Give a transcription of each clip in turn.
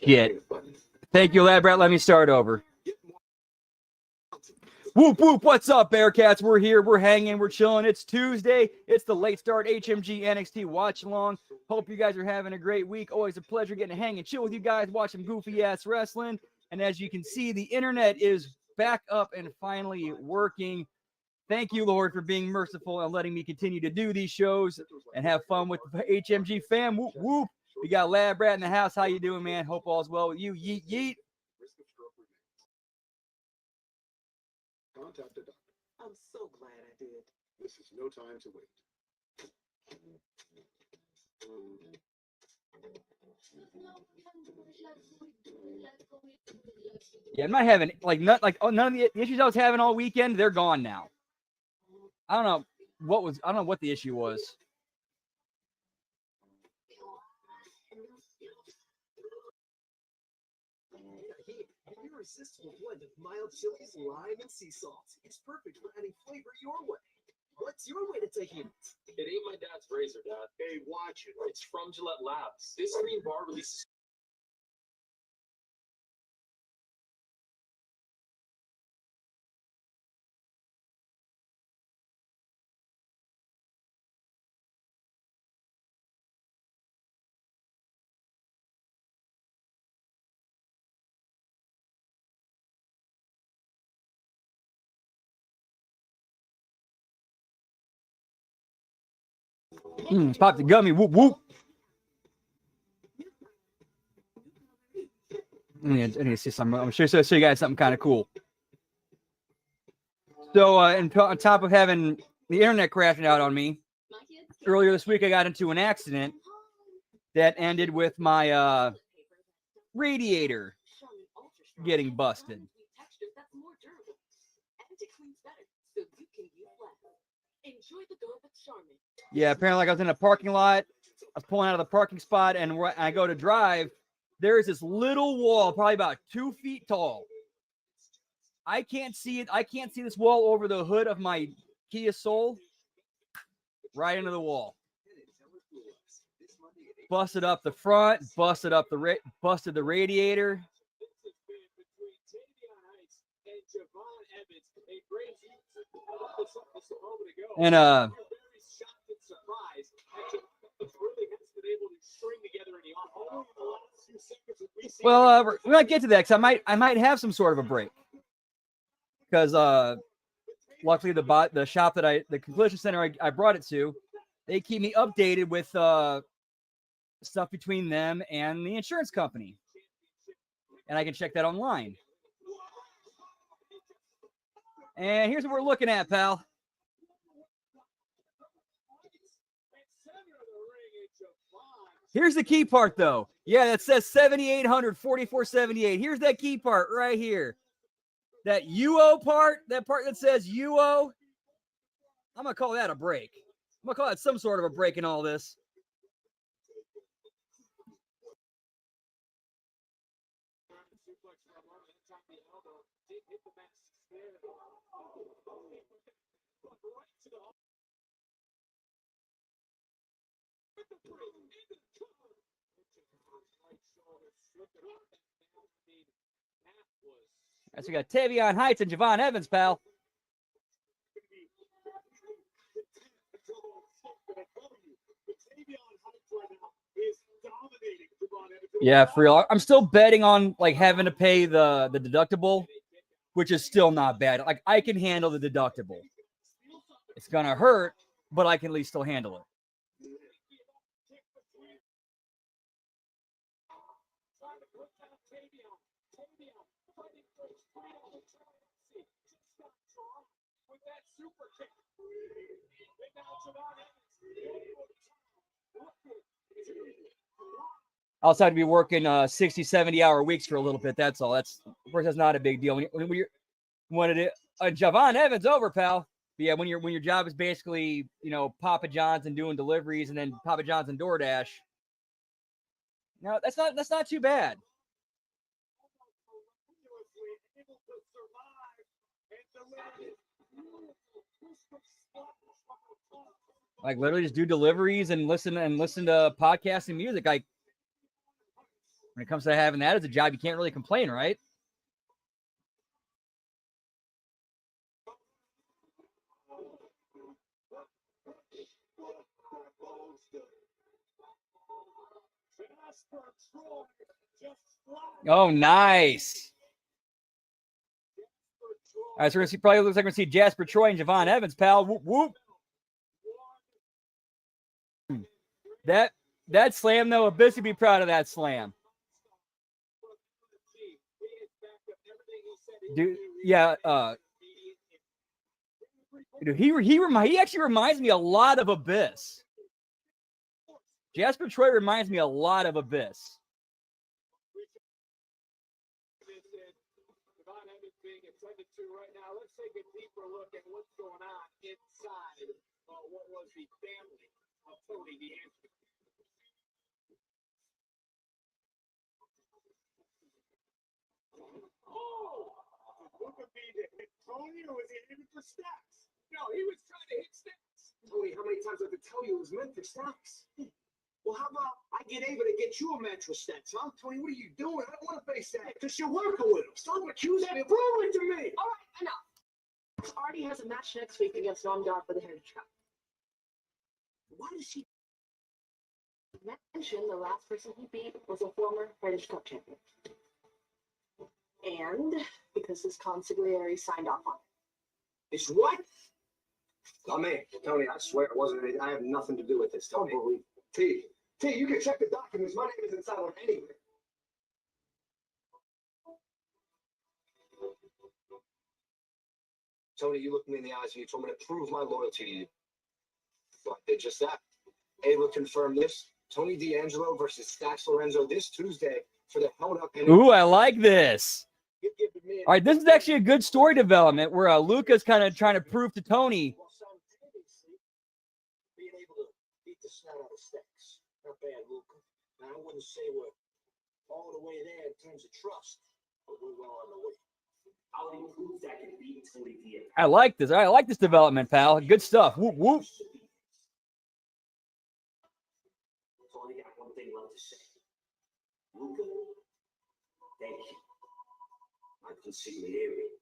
Shit. Thank you, Lab Rat. Let me start over. Whoop, whoop. What's up, Bearcats? We're here. We're hanging. We're chilling. It's Tuesday. It's the late start HMG NXT watch along. Hope you guys are having a great week. Always a pleasure getting to hang and chill with you guys, watching goofy-ass wrestling. And as you can see, the internet is back up and finally working. Thank you, Lord, for being merciful and letting me continue to do these shows and have fun with the HMG fam. Whoop, whoop. We got Lab Rat in the house. How you doing, man? Hope all's well with you. Yeet, yeet. Contact a doctor. I'm so glad I did. This is no time to wait. Yeah, I'm not having none of the issues I was having all weekend. They're gone now. I don't know what the issue was. Irresistible blend of mild chilies, lime, and sea salt. It's perfect for adding flavor your way. What's your way to taking it? It ain't my dad's razor, Dad. Hey, watch it. It's from Gillette Labs. This green bar releases. Pop the gummy. Whoop, whoop. I need to see something. I'm sure show you guys something kind of cool. So, on top of having the internet crashing out on me, earlier this week I got into an accident that ended with my radiator getting busted. Yeah, apparently I was in a parking lot. I was pulling out of the parking spot, and I go to drive. There's this little wall, probably about 2 feet tall. I can't see it. I can't see this wall over the hood of my Kia Soul. Right into the wall. Busted up the front. Busted the radiator. And well, we might get to that because I might have some sort of a break. Because luckily the shop that the collision center I brought it to, they keep me updated with stuff between them and the insurance company, and I can check that online. And here's what we're looking at, pal. Here's the key part, though. Yeah, that says 7,800, 4478. Here's that key part right here. That UO part, that part that says UO, I'm going to call that a break. I'm going to call that some sort of a break in all this. So we got Tavion Heights and Javon Evans, pal. Yeah, for real. I'm still betting on having to pay the deductible, which is still not bad. I can handle the deductible. It's gonna hurt, but I can at least still handle it. I also had to be working 60, 70-hour weeks for a little bit. That's all. That's, of course, that's not a big deal. When Javon Evans over, pal. But yeah, when your job is basically, Papa John's and doing deliveries and then Papa John's and DoorDash. No, that's not too bad. Literally just do deliveries and listen to podcasts and music. When it comes to having that as a job, you can't really complain, right? Oh, nice. All right, so we're gonna see. Probably looks like we're gonna see Jasper Troy and Javon Evans, pal. Whoop whoop. That slam though, Abyss would be proud of that slam. Dude, yeah. Dude, he actually reminds me a lot of Abyss. Jasper Troy reminds me a lot of Abyss. Right now, let's take a deeper look at what's going on inside what was the family of Tony D'Angelo. Oh! Luka beat Tony, or was he aiming for Stacks? No, he was trying to hit Stacks. Tony, how many times do I have to tell you it was meant for Stacks? Well, how about I get able to get you a match with Stacks, huh? Tony, what are you doing? I don't want to face that. Because you're working with him. Stop accusing him. Prove it to me. All right, enough. Artie has a match next week against Nomdar for the Heritage Cup. Why does she Mention the last person he beat was a former Heritage Cup champion. And because his consigliere signed off on it. It's what? Oh, man, Tony, I swear it wasn't. I have nothing to do with this, Tony. T, you can check the documents. My name isn't signed on anywhere. Tony, you looked me in the eyes and you told me to prove my loyalty to you. So I did just that. Able to confirm this. Tony D'Angelo versus Stacks Lorenzo this Tuesday for the Held Up. Ooh, I like this. All right, this is actually a good story development where Luka's kind of trying to prove to Tony. While simultaneously being able to beat the snot out of Stacks. Not bad, Luka. Now, I wouldn't say we're all the way there in terms of trust, but we're well on the way. How he proves that can beat Tony D'Angelo. I like this. I like this development, pal. Good stuff. Whoop whoop. So I got one thing left to say. Luka, thank you. My consigliere.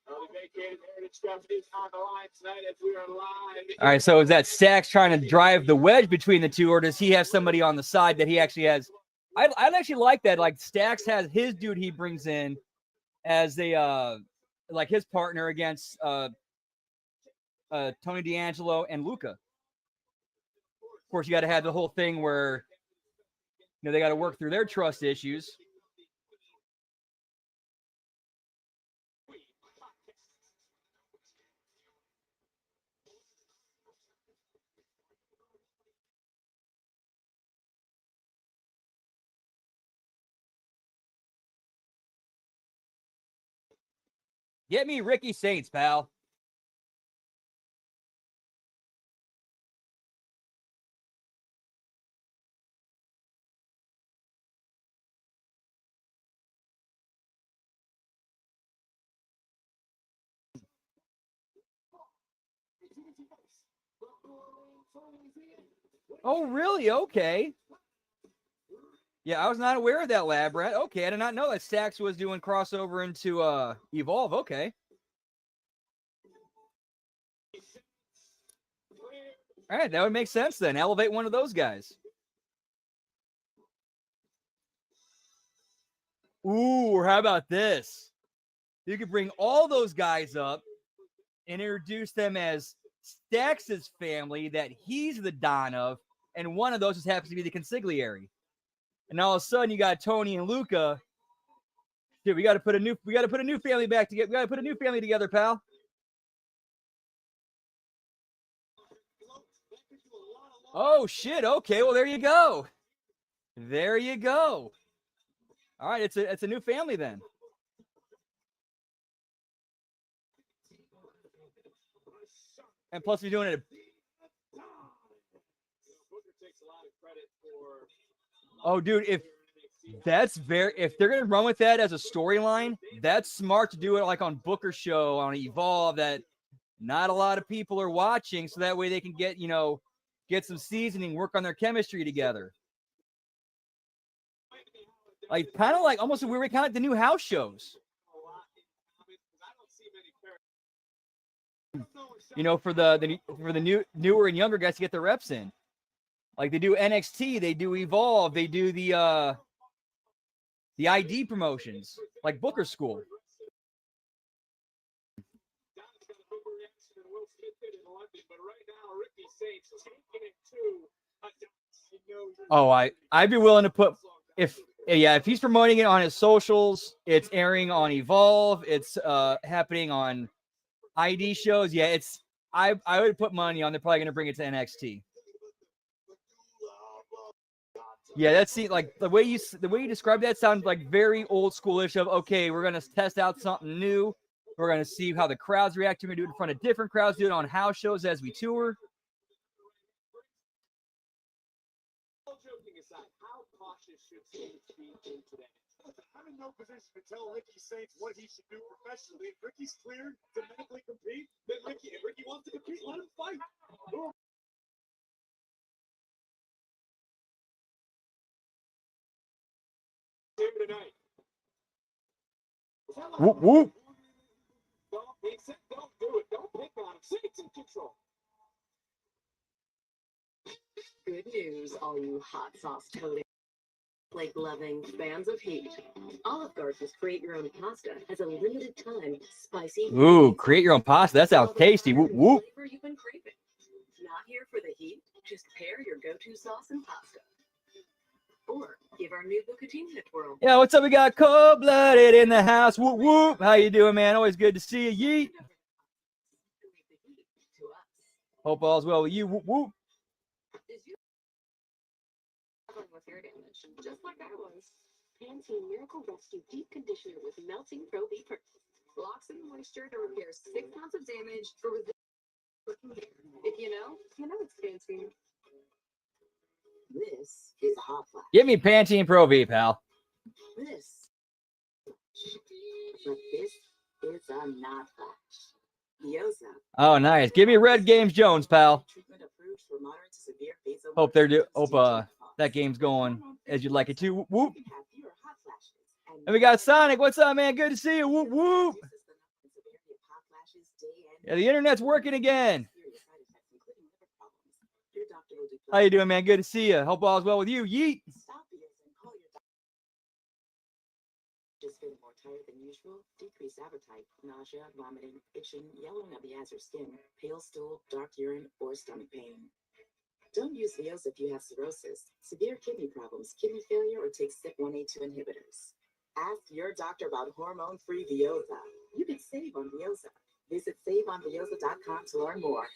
The vacated Heritage Cup is on the line tonight as we are live. All right, so is that Stacks trying to drive the wedge between the two, or does he have somebody on the side that he actually has? I'd actually like that. Like Stacks has his dude he brings in as a like his partner against Tony D'Angelo and Luka. Of course, you got to have the whole thing where they got to work through their trust issues. Get me Ricky Saints, pal. Oh, really? Okay. Yeah, I was not aware of that, Lab Rat. Okay, I did not know that Stacks was doing crossover into Evolve. Okay. All right, that would make sense then. Elevate one of those guys. Ooh, or how about this? You could bring all those guys up and introduce them as Stacks' family that he's the Don of, and one of those just happens to be the consigliere. And all of a sudden, you got Tony and Luka. Dude, we got to put a new family back together. We got to put a new family together, pal. Oh shit! Okay, well there you go. There you go. All right, it's a new family then. And plus, we're doing it. Oh, dude, if they're gonna run with that as a storyline, that's smart to do it like on Booker's show on Evolve that not a lot of people are watching, so that way they can get get some seasoning, work on their chemistry together. Like kind of like almost a weird way, kind of like the new house shows. You know, for the newer and younger guys to get their reps in. Like they do NXT, they do Evolve, they do the ID promotions, like Booker School. Oh, I'd be willing to put if he's promoting it on his socials, it's airing on Evolve, it's happening on ID shows. Yeah, I would put money on they're probably gonna bring it to NXT. Yeah, that's like the way you describe that sounds like very old schoolish. Of okay, we're gonna test out something new. We're gonna see how the crowds react to it. We're gonna do it in front of different crowds. Do it on house shows as we tour. All joking aside, how cautious should Saints be in today? I'm in no position to tell Ricky Saints what he should do professionally. If Ricky's cleared to medically compete, then if Ricky wants to compete, let him fight. Tonight. Whoop whoop. Don't do it. Don't pick on him. Saints in control. Good news, all you hot sauce toting, like loving fans of heat. Olive Garden's Create Your Own Pasta has a limited time spicy. Ooh, create your own pasta. That sounds tasty. Whoop whoop. Flavor you've been craving. Not here for the heat. Just pair your go-to sauce and pasta. Or give our new bucatini a twirl. Yeah, what's up? We got Cold-Blooded in the house. Whoop whoop. How you doing, man? Always good to see you. Yeet. Hope all's well with you. Whoop whoop. Is you struggling with hair damage, just like I was? Pantene Miracle Rescue Deep Conditioner with melting Pro Vapor locks in moisture to repair 6 pounds of damage for looking hair. If you know it's Pantene. This is a hot flash. Give me Pantene Pro V, pal. This. But this is a not flash. Yosa. Oh, nice. Give me Red Games Jones, pal. Treatment approved for moderate to severe vasomotor. Hope that game's going as you'd like it to. Whoop whoop. And we got Sonic. What's up, man? Good to see you. Whoop whoop. Yeah, the internet's working again. How you doing, man? Good to see you. Hope all's well with you. Yeet. Just feeling more tired than usual? Decreased appetite, nausea, vomiting, itching, yellowing of the eyes or skin, pale stool, dark urine, or stomach pain. Don't use Veoza if you have cirrhosis, severe kidney problems, kidney failure, or take CYP1A2 inhibitors. Ask your doctor about hormone-free Veoza. You can save on Veoza. Visit saveonveoza.com to learn more.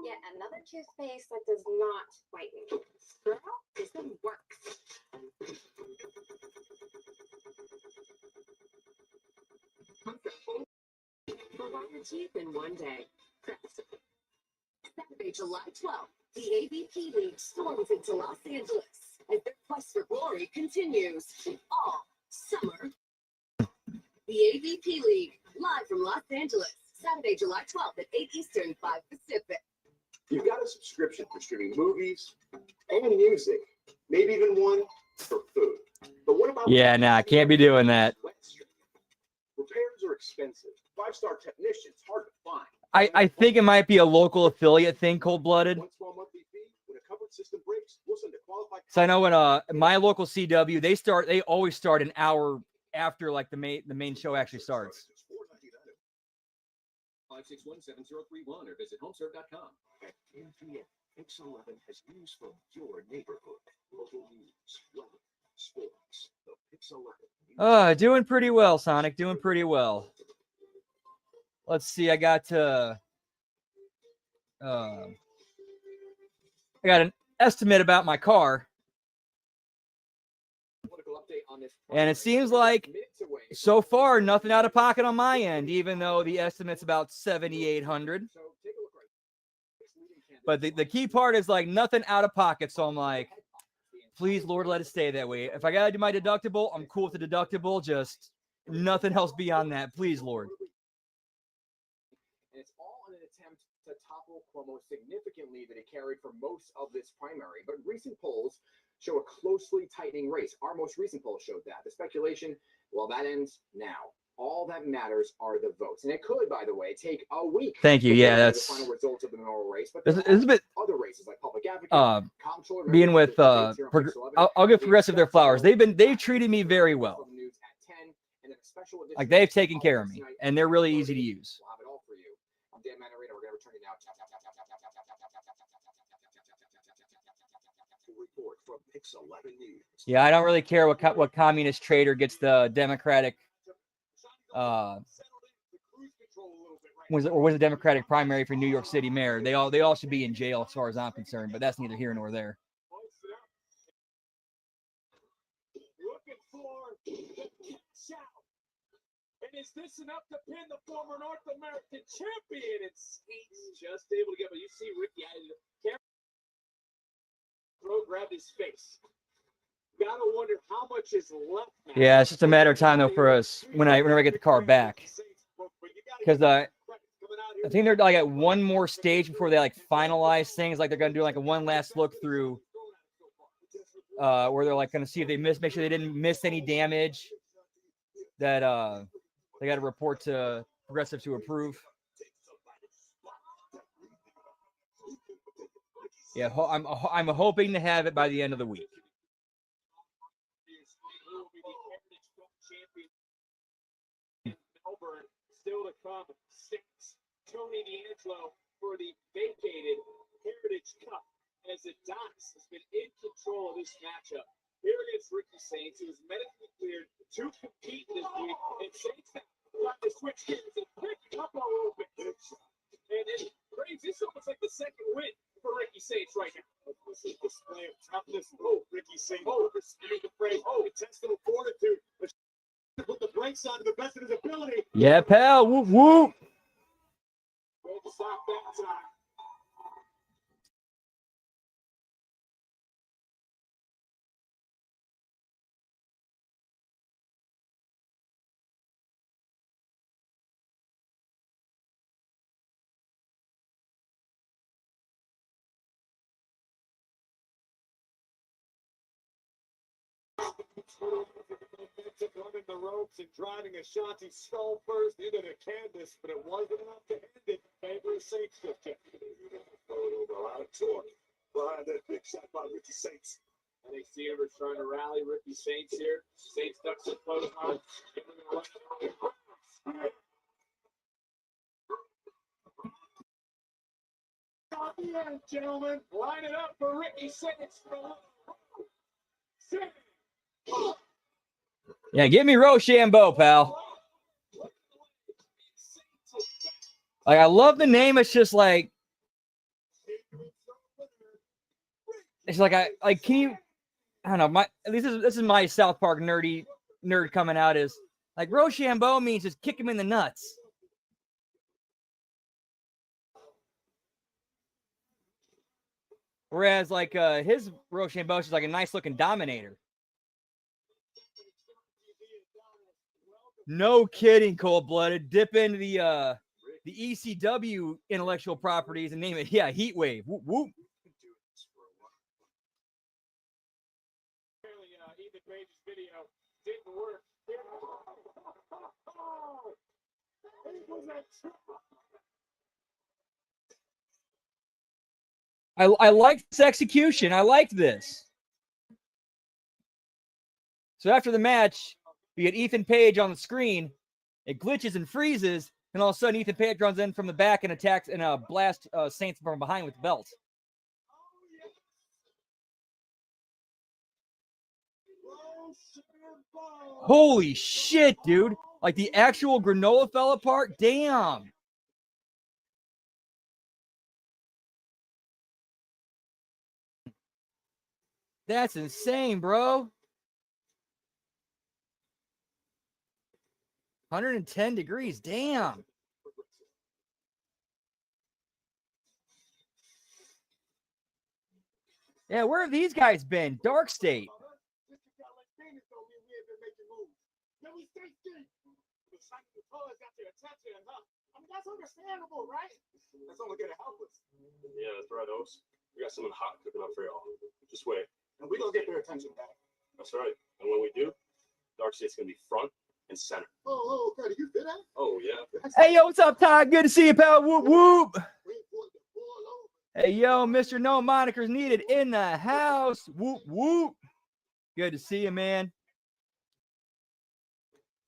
Yet another toothpaste that does not whiten. Girl, this one works. For whiter teeth in one day. Saturday, July 12th, the AVP League storms into Los Angeles as their quest for glory continues all summer. The AVP League, live from Los Angeles, Saturday, July 12th at 8 Eastern, 5 Pacific. You've got a subscription for streaming movies and music, maybe even one for food. But what about? Yeah, nah, can't be doing that. Repairs are expensive. 5-star technicians hard to find. I think it might be a local affiliate thing, Cold-Blooded. One small monthly fee. When a covered system breaks, we'll send a qualified. So I know when my local CW, they always start an hour after like the main show actually starts. 561-7031 or visit homeserve.com. At MTN, Pix11 has news from your neighborhood. Local news, weather, sports. The Pix11. Doing pretty well, Sonic. Doing pretty well. Let's see. I got an estimate about my car, and it seems like so far nothing out of pocket on my end, even though the estimate's about $7,800. But the key part is like nothing out of pocket. So I'm like, please, Lord, let it stay that way. If I gotta do my deductible, I'm cool with the deductible. Just nothing else beyond that, please, Lord. And it's all in an attempt to topple Cuomo significantly that he carried for most of this primary. But recent polls show a closely tightening race. Our most recent poll showed that. The speculation, well, that ends now. All that matters are the votes. And it could, by the way, take a week. Thank you. Yeah, that's the final results of the mayoral race. But this is a bit other races like public advocate, comptroller, being with I'll give Progressive their flowers. They've treated me very well. Like they've taken care of me, and they're really easy to use. We'll have it all for you. I'm Dan Manarino. We're going to return you now. Report from Pix 11 News. Yeah, I don't really care what communist traitor gets the Democratic was the Democratic primary for New York City mayor. They all should be in jail as far as I'm concerned, but that's neither here nor there. Looking for the cash out. And is this enough to pin the former North American champion? And Saints just able to get, but you see Ricky, grabbed his face. Gotta wonder how much is left now. Yeah, it's just a matter of time though for us whenever I get the car back, because I think they're like at one more stage before they like finalize things. Like they're gonna do like a one last look through, where they're like gonna see if they make sure they didn't miss any damage. That they got to report to Progressive to approve. Yeah, I'm hoping to have it by the end of the week. Melbourne still to come. Tony D'Angelo for the vacated Heritage Cup as Adonis has been in control of this matchup here against Ricky Saints, who is medically cleared to compete this week. And Saints have tried to switch gears and pick up a little bit. And it's crazy. This is almost like the second win for Ricky Saints right now. This is a display of toughness. Oh, Ricky Saints. Oh, excuse the phrase. Oh, intestinal fortitude. Put the brakes on to the best of his ability. Yeah, pal. Whoop, whoop. Good stop that time. Running the ropes and driving Ashanti skull first into the canvas, but it wasn't enough to end it in favor of Saints. A lot of torque behind that big shot by Ricky Saints. NXT Universe trying to rally Ricky Saints here. Saints ducks and close on. Yeah, gentlemen, line it up for Ricky Saints. Yeah, give me Rochambeau, pal. Like, I love the name. It's just like, it's like can you? I don't know. At least this is my South Park nerd coming out. Is like Rochambeau means just kick him in the nuts. Whereas like his Rochambeau is like a nice looking Dominator. No kidding, cold-blooded. Dip into the ECW intellectual properties and name it. Yeah, Heat Wave. Whoop, whoop. Apparently, Ethan Page's video didn't work. I like this execution. I like this. So after the match, we get Ethan Page on the screen. It glitches and freezes, and all of a sudden Ethan Page runs in from the back and attacks and blasts Saints from behind with the belt. Holy shit, dude. Like the actual granola fell apart. Damn. That's insane, bro. 110 degrees. Damn. Yeah, where have these guys been? Dark State. The sight of the toys got your attention, huh? I mean, that's understandable, right? That's only gonna help us. Yeah, that's right, Oaks. We got something hot cooking up for y'all. Just wait. And we're gonna get their attention back. That's right. And when we do, Darkseid's gonna be front and center. Oh, okay. You feel that? Oh yeah. Hey, yo, what's up, Todd? Good to see you, pal. Whoop, whoop. We put the ball over. Hey, yo, Mr. No Monikers Needed in the house. Whoop, whoop. Good to see you, man.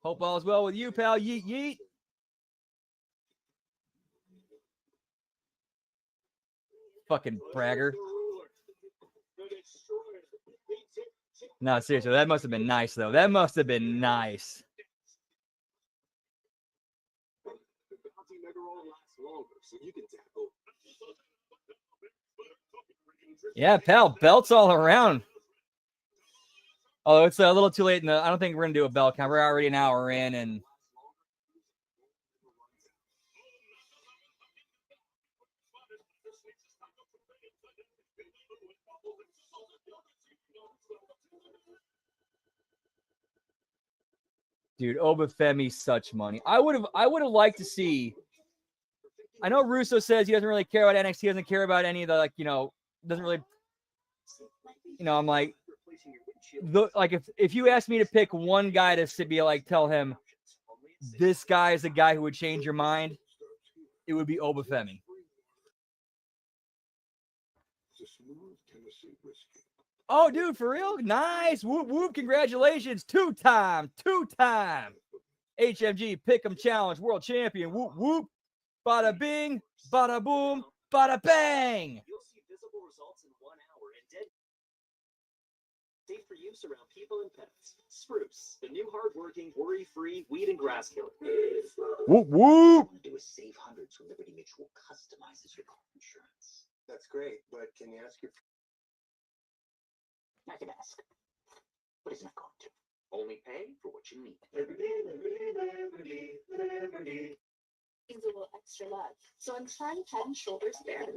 Hope all's well with you, pal. Yeet, yeet. Fucking bragger. No, seriously, that must have been nice, though. That must have been nice. The bounty never all lasts longer, so you can tackle. Yeah, pal, belts all around. Oh, it's a little too late. I don't think we're going to do a belt count. We're already an hour in, and dude, Obafemi's such money. I would have liked to see. I know Russo says he doesn't really care about NXT, doesn't care about any of the, like, doesn't really, I'm like, if you asked me to pick one guy to be like, tell him this guy is the guy who would change your mind, it would be Obafemi. Oh, dude, for real? Nice. Whoop, whoop. Congratulations. Two-time HMG Pick'em Challenge World Champion. Whoop, whoop. Bada bing, bada boom, bada bang. You'll see visible results in 1 hour and dead safe for use around people and pets. Spruce, the new hard-working, worry-free weed and grass killer. Whoop, whoop. Do a save hundreds when Liberty Mutual customizes your car insurance. That's great, but can you ask your... I can ask, but he's not going to. Only pay for what you need. Needs a little extra love. So I'm trying Head and Shoulders Bare.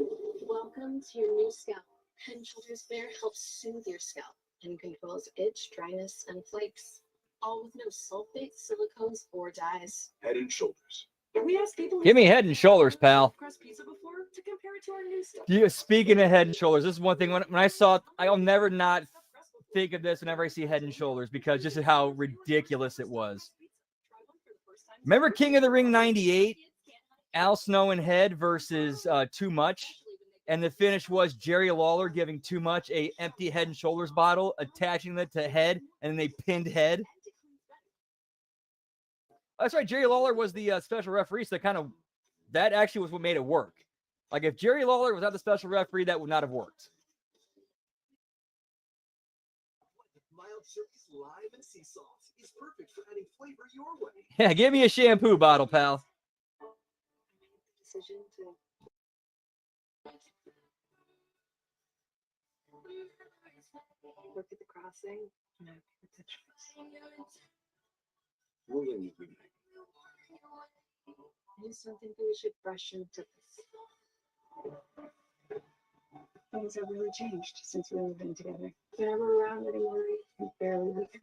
Welcome to your new scalp. Head and Shoulders Bare helps soothe your scalp and controls itch, dryness, and flakes. All with no sulfates, silicones, or dyes. Head and Shoulders. We asked people Give me Head and Shoulders, pal. crust pizza before to compare it to our new stuff. Speaking of Head and Shoulders, this is one thing when I saw it, I'll never not think of this whenever I see Head and Shoulders because just how ridiculous it was. Remember King of the Ring 98? Al Snow and Head versus Too Much. And the finish was Jerry Lawler giving Too Much a empty Head and Shoulders bottle, attaching it to Head, and then they pinned Head. That's right. Jerry Lawler was the special referee, so that actually was what made it work. Like, if Jerry Lawler was not the special referee, that would not have worked. Mild Circus Lime and Sea Sauce is perfect for adding flavor your way. Yeah, give me a shampoo bottle, pal. Decision to work at the crossing. No, it's a choice. We're going to need midnight. I just don't think that we should rush into this. Things have really changed since we've been together. You're never around anymore. You barely leave.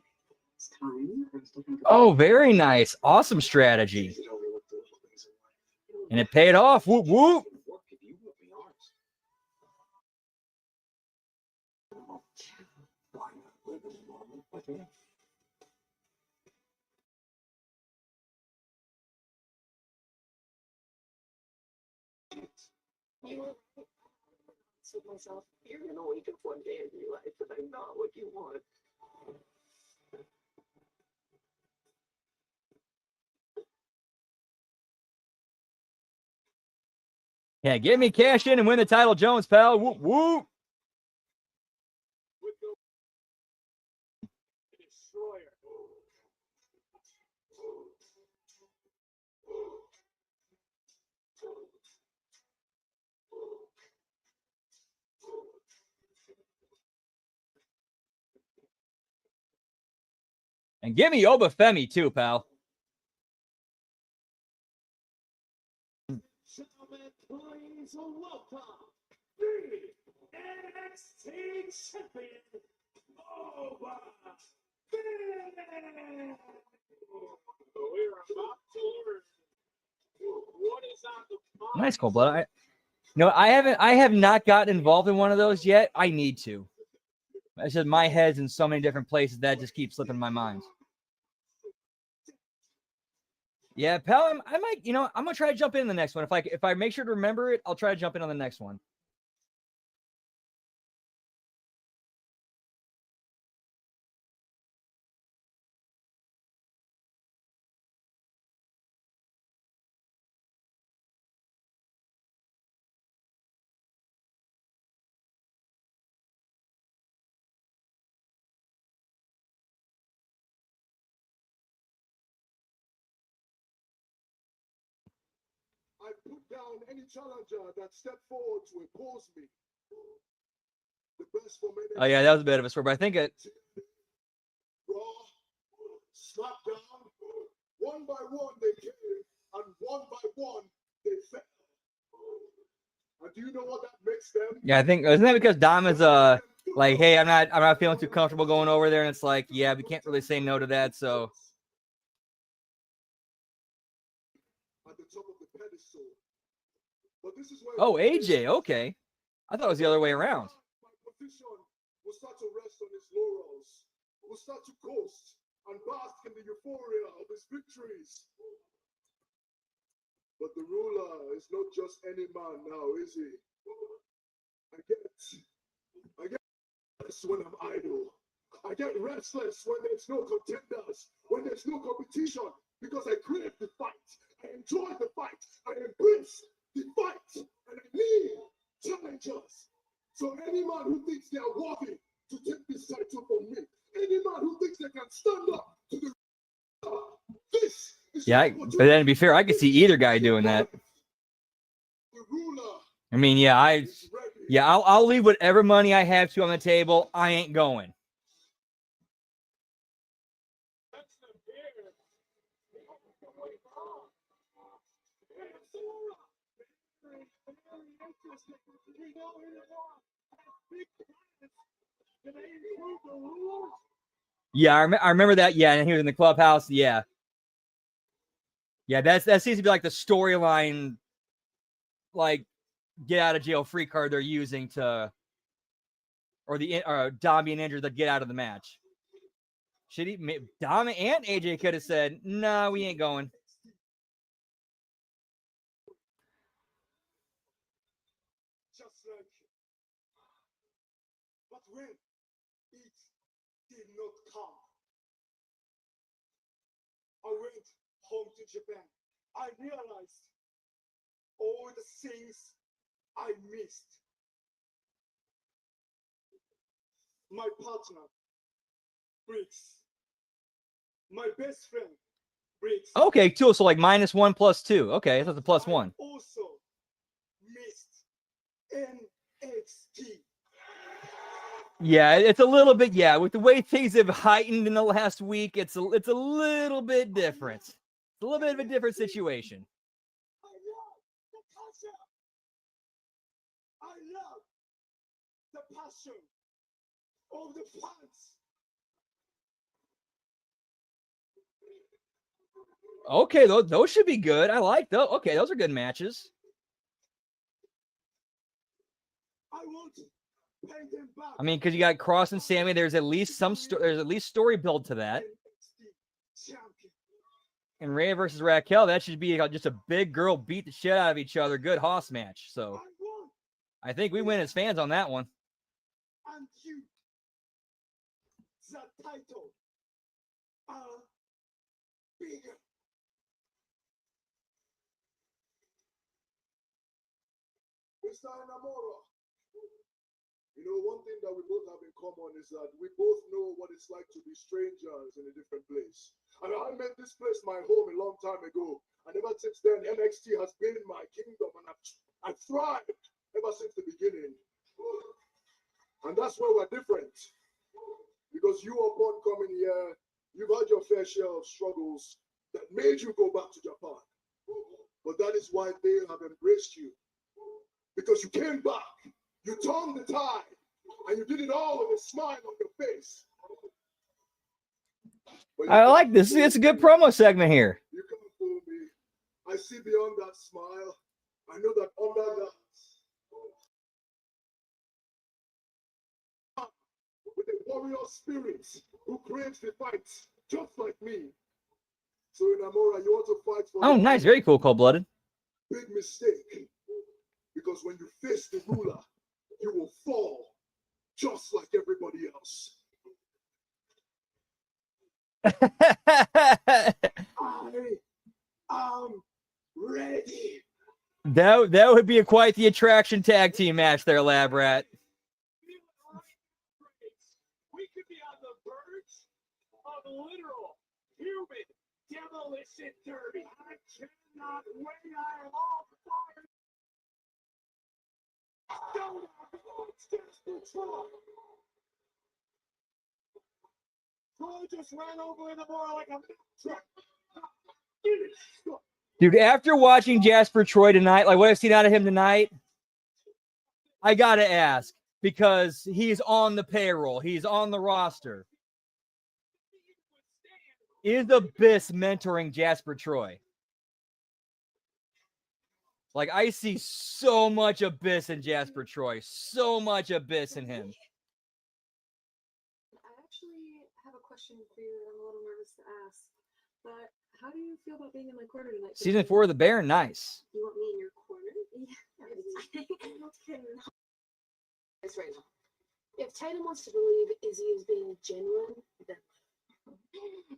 It's time for us to think about Oh, very nice. Awesome strategy. You overlook the little things in life. And it paid off. Whoop, whoop. What could you would be honest? Why not live in the moment with me? You were right. So myself, you're gonna wake up one day and realize that I'm not what you want. Yeah, get me cash in and win the title, Jones, pal. Whoop, whoop. Destroyer. And give me Obafemi, too, pal. Gentlemen, please welcome the NXT champion, Obafemi. We're about Nice, Cold Blood. I have not gotten involved in one of those yet. I need to. I said my head's in so many different places that just keeps slipping my mind. Yeah, pal, I might, I'm gonna try to jump in the next one. If I make sure to remember it, I'll try to jump in on the next one. I put down any challenger that stepped forward to oppose me. The best for many. Oh yeah, that was a bit of a swerve, but I think it. Raw, SmackDown, one by one they came, and one by one they fell. And do you know what that makes them? Yeah, I think isn't that because Dom is like, hey, I'm not feeling too comfortable going over there, and it's like, yeah, we can't really say no to that, so. At the top of the pedestal. But this is where Oh, AJ, okay. I thought it was the other way around. my position will start to rest on his laurels. Will start to coast and bask in the euphoria of his victories. But the ruler is not just any man now, is he? I get restless when I'm idle. I get restless when there's no contenders, when there's no competition, because I crave the fight. I enjoy the fight. I embrace the fight. And I need challengers. So any man who thinks they are worthy to take this title from me, any man who thinks they can stand up to the this is Yeah, but then to be fair, I could see either guy doing that. The ruler I mean, yeah, is ready. I'll leave whatever money I have to on the table. I ain't going. Yeah, I remember that. Yeah, and he was in the clubhouse. Yeah. Yeah, that seems to be like the storyline, like get out of jail free card they're using to, or the Dom being injured to get out of the match. Should he? Dom and AJ could have said, "No, we ain't going." Just like but when it did not come, I went home to Japan. I realized all the things I missed. My partner, Briggs. My best friend, Briggs. Okay, cool. So like -1 + 2. Okay, that's a +1. Also missed NXT. Yeah, it's a little bit. Yeah, with the way things have heightened in the last week, it's a little bit different. It's a little bit of a different situation. I love the culture. I love the passion of the fans. Okay, those should be good. I like those. Okay, those are good matches. I want to pay them back. I mean, because you got Cross and Sammy, there's at least there's at least story build to that. NXT champion. And Rhea versus Raquel, that should be just a big girl beat the shit out of each other. Good hoss match. So I want I think we win as fans on that one. and you the title are bigger. Mr. Enamoro, you know, one thing that we both have in common is that we both know what it's like to be strangers in a different place. And I made this place my home a long time ago. And ever since then, NXT has been my kingdom. And I've thrived ever since the beginning. And that's where we're different. Because you, upon coming here, you've had your fair share of struggles that made you go back to Japan. But that is why they have embraced you. Because you came back, you turned the tide, and you did it all with a smile on your face. I like this. It's a good promo segment here. You can't fool me. I see beyond that smile. I know that under the with a warrior spirit who craves the fight, just like me. So Inamura, you want to fight for? Oh, nice, very cool, cold-blooded. Big mistake, because when you face the ruler, you will fall, just like everybody else. I am ready. That would be quite the attraction tag team match there, Lab Rat. We could be on the verge of literal human demolition derby. I cannot wait. I am all fired. Don't Troy just ran over in the more like a truck. Dude, after watching Jasper Troy tonight, like what I've seen out of him tonight, I gotta ask, because he's on the payroll, he's on the roster. Is Abyss mentoring Jasper Troy? Like, I see so much Abyss in Jasper Troy, so much Abyss in him. I actually have a question for you that I'm a little nervous to ask, but how do you feel about being in my corner tonight? Season 4 of the Baron, nice. You want me in your corner? Yeah, I'm kidding. It's right now. If Titan wants to believe Izzy is being genuine, then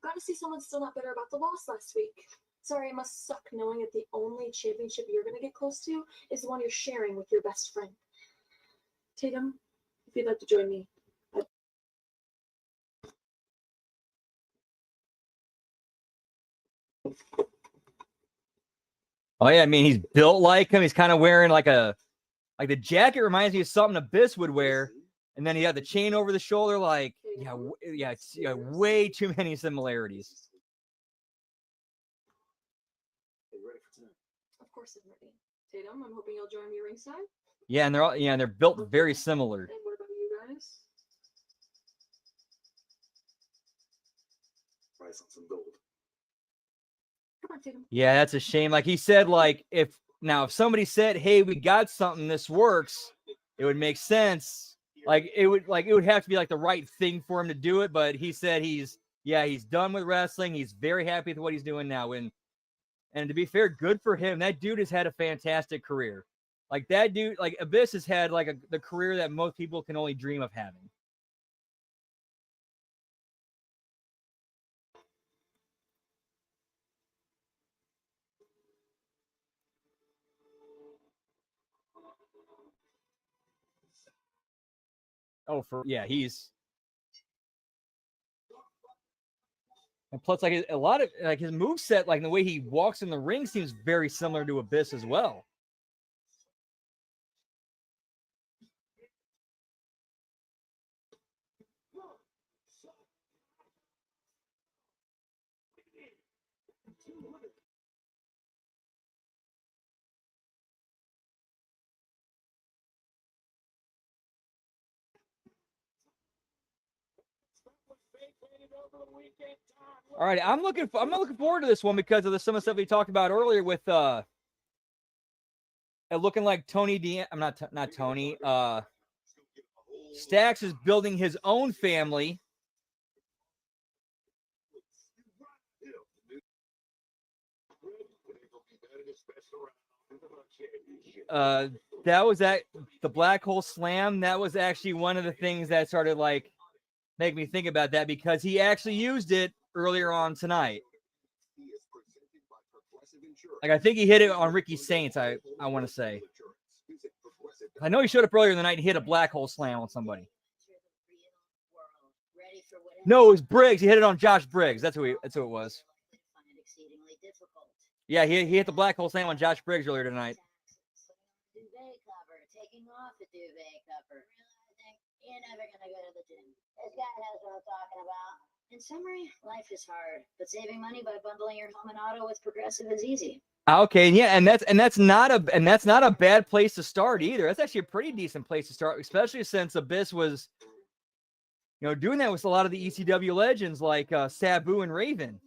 got to see someone still not bitter about the loss last week. Sorry, it must suck knowing that the only championship you're going to get close to is the one you're sharing with your best friend. Tatum, if you'd like to join me. Oh yeah, I mean, he's built like him. He's kind of wearing like the jacket reminds me of something Abyss would wear, and then he had the chain over the shoulder. Like, it's way too many similarities. Are you ready for tonight? Of course I'm ready. Tatum, I'm hoping you'll join me ringside. Yeah, and they're built very similar. And what about you guys? Price on some gold. Come on, Tatum. Yeah, that's a shame. Like he said, like if somebody said, "Hey, we got something, this works," it would make sense. It would have to be like the right thing for him to do it. But he said he's done with wrestling. He's very happy with what he's doing now. And to be fair, good for him. That dude has had a fantastic career. Like that dude, like Abyss has had like the career that most people can only dream of having. Oh, he's. And plus, like a lot of like his moveset, like the way he walks in the ring seems very similar to Abyss as well. All right, I'm looking forward to this one because of some of the stuff we talked about earlier with looking like Tony I'm not Tony. Stax is building his own family. That was the Black Hole Slam. That was actually one of the things that started like make me think about that because he actually used it earlier on tonight. Like I think he hit it on Ricky Saints. I want to say. I know he showed up earlier in the night and hit a Black Hole Slam on somebody. No, it was Briggs. He hit it on Josh Briggs. That's who it was. Yeah, he hit the Black Hole Slam on Josh Briggs earlier tonight. Taking off the duvet cover. You're never gonna go to the gym. This guy knows what I'm talking about. In summary, life is hard, but saving money by bundling your home and auto with Progressive is easy. Okay, yeah, and that's not a bad place to start either. That's actually a pretty decent place to start, especially since Abyss was, doing that with a lot of the ECW legends like Sabu and Raven.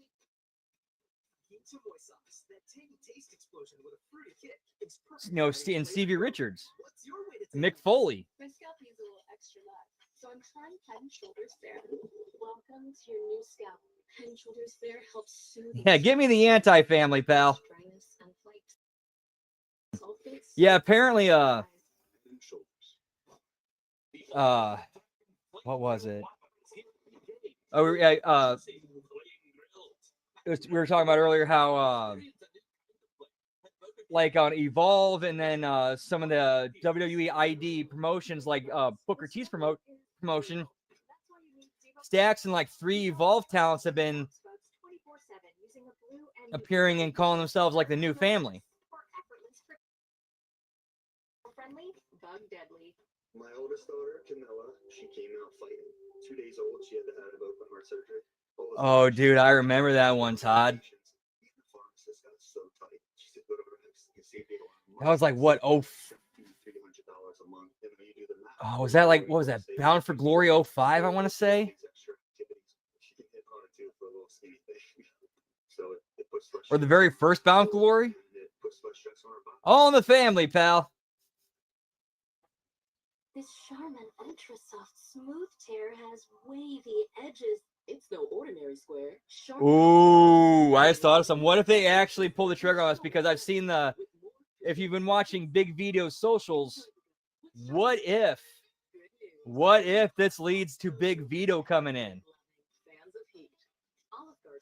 Soy sauce that tangy taste explosion with a fruity kick. It's You know, and Stevie Richards, What's your way to Mick Foley. My scalp needs a little extra love, so I'm trying Head and Shoulders Fair. Welcome to your new scalp. Head and Shoulders Fair helps soothe. Yeah, give me the anti-family, pal. Dryness and flakes. Sulfates. Yeah, apparently, what was it? Oh, yeah, we were talking about earlier how, like on Evolve and then some of the WWE ID promotions, like Booker T's promotion, Stacks and like 3 Evolve talents have been appearing and calling themselves like the new family. Friendly, bug deadly. My oldest daughter, Camilla, she came out fighting. 2 days old, she had to have open heart surgery. Oh, dude, I remember that one, Todd. That was like what? Oh, was that like, what was that? Bound for Glory 05, I want to say. Or the very first Bound for Glory. All in the family, pal. This Charmin Ultra Soft Smooth Tear has wavy edges. It's no ordinary square. Ooh, I just thought of some. What if they actually pull the trigger on us? Because I've seen if you've been watching Big Vito's socials, what if this leads to Big Vito coming in? Fans of heat. Olive Garden.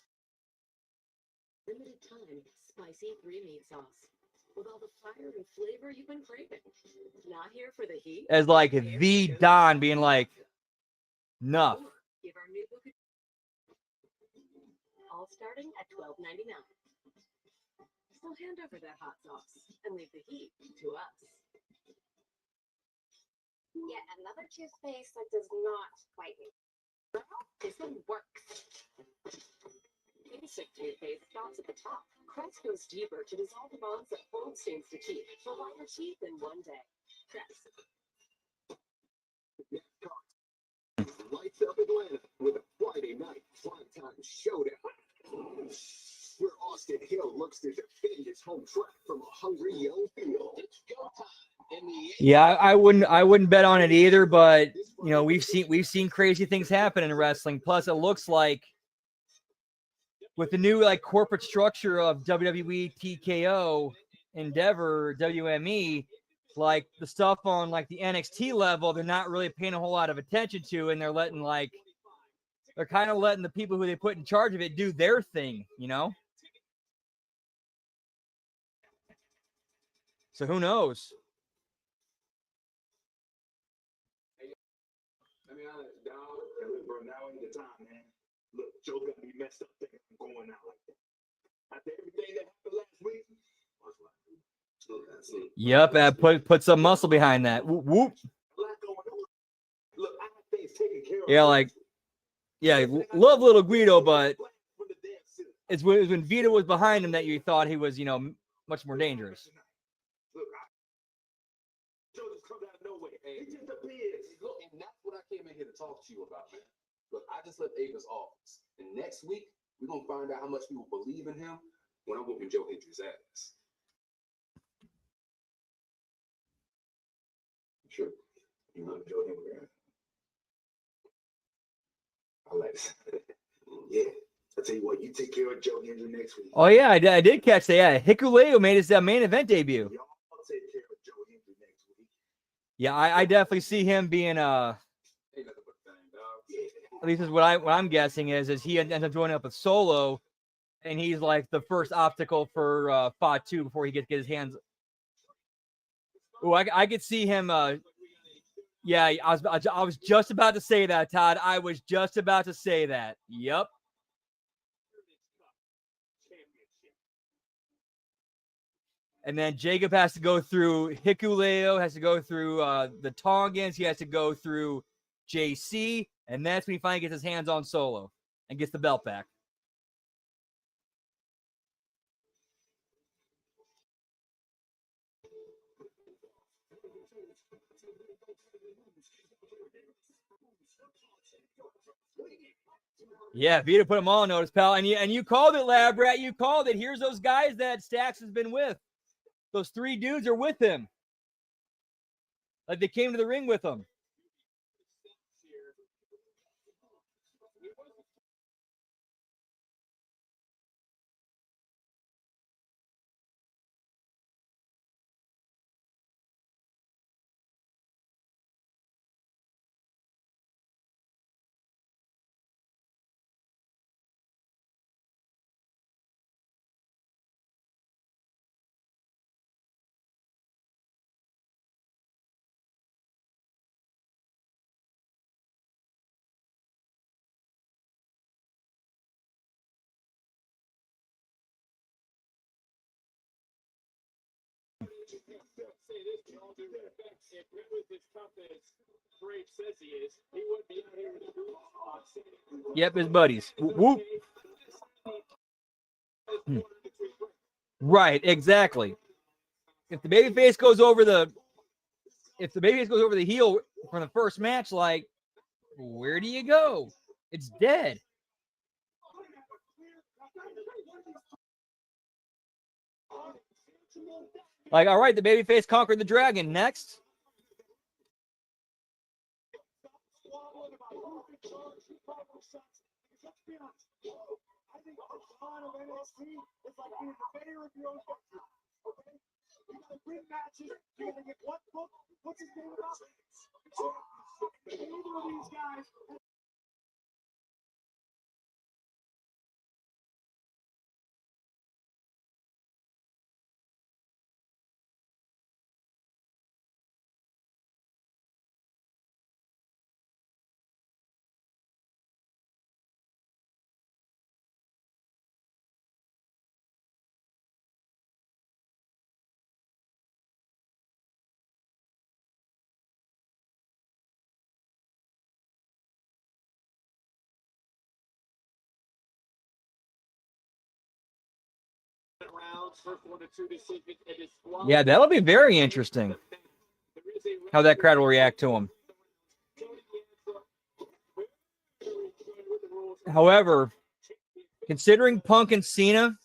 Limited time spicy 3-meat sauce. With all the fire and flavor you've been craving. Not here for the heat. As like the Don being like, enough. Give our new book all starting at $12.99. So hand over that hot sauce and leave the heat to us. Yet another toothpaste that does not bite me. This one works. Basic toothpaste stops at the top. Crest goes deeper to dissolve the bonds that hold stains to teeth. For whiter teeth in one day. Crest. Lights up Atlanta with a Friday night primetime showdown. Where Austin Hill looks to defend his home track from a hungry young field. It's go time. Yeah, I wouldn't bet on it either, but you know, we've seen crazy things happen in wrestling. Plus, it looks like with the new like corporate structure of WWE, TKO, Endeavor, WME, like the stuff on like the NXT level, they're not really paying a whole lot of attention to, and they're kind of letting the people who they put in charge of it do their thing, you know? So who knows? I mean, dog, bro, now ain't the time, man. Look, Joe got me messed up thinking I'm going out like that. After everything that happened last week, Yep, put some muscle behind that. Whoop, whoop. Look, I have things taken care of. Yeah, like, yeah, love little Guido, but it's when Vito was behind him that you thought he was, you know, much more dangerous. Look, Joe just comes out of nowhere. He just appears. Look, and that's what I came in here to talk to you about, man. Look, I just left Ava's office. And next week, we're going to find out how much people believe in him when I'm whooping Joe Hendry's ass. Sure. You know Joe Hendry, right? I like this. Yeah. I'll tell you what, you take care of Joe Hendry next week. Oh, yeah, I did catch that. Yeah, Hikuleo made his main event debut. Y'all take care of Joe Hendry next week. Yeah, I definitely see him being Ain't nothing but a thing, dog. at least is what I'm guessing is he ends up joining up with Solo, and he's like the first obstacle for Fatu before he gets his hands. Oh, I could see him. Yeah, I was just about to say that, Todd. I was just about to say that. Yep. And then Jacob has to go through Hikuleo, has to go through the Tongans. He has to go through JC, and that's when he finally gets his hands on Solo and gets the belt back. Yeah, Vita put them all on notice, pal. And you called it, Lab Rat. You called it. Here's those guys that Stacks has been with. Those 3 dudes are with him. Like they came to the ring with him. Yep, his buddies. Whoop. Right, exactly. If the babyface goes over the heel from the first match, like, where do you go? It's dead. Like, all right, the babyface conquered the dragon. Next. Yeah, that'll be very interesting how that crowd will react to him. However, considering Punk and Cena,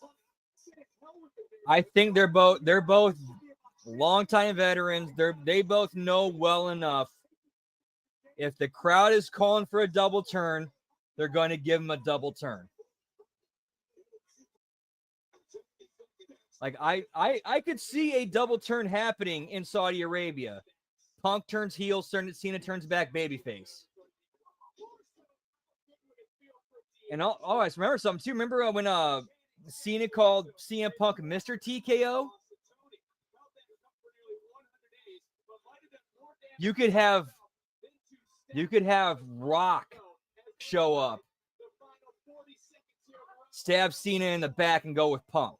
I think they're both longtime veterans. They both know well enough. If the crowd is calling for a double turn, they're going to give them a double turn. Like I could see a double turn happening in Saudi Arabia. Punk turns heel, Cena turns back babyface. And I remember something too. Remember when Cena called CM Punk Mr. TKO? You could have Rock show up, stab Cena in the back, and go with Punk.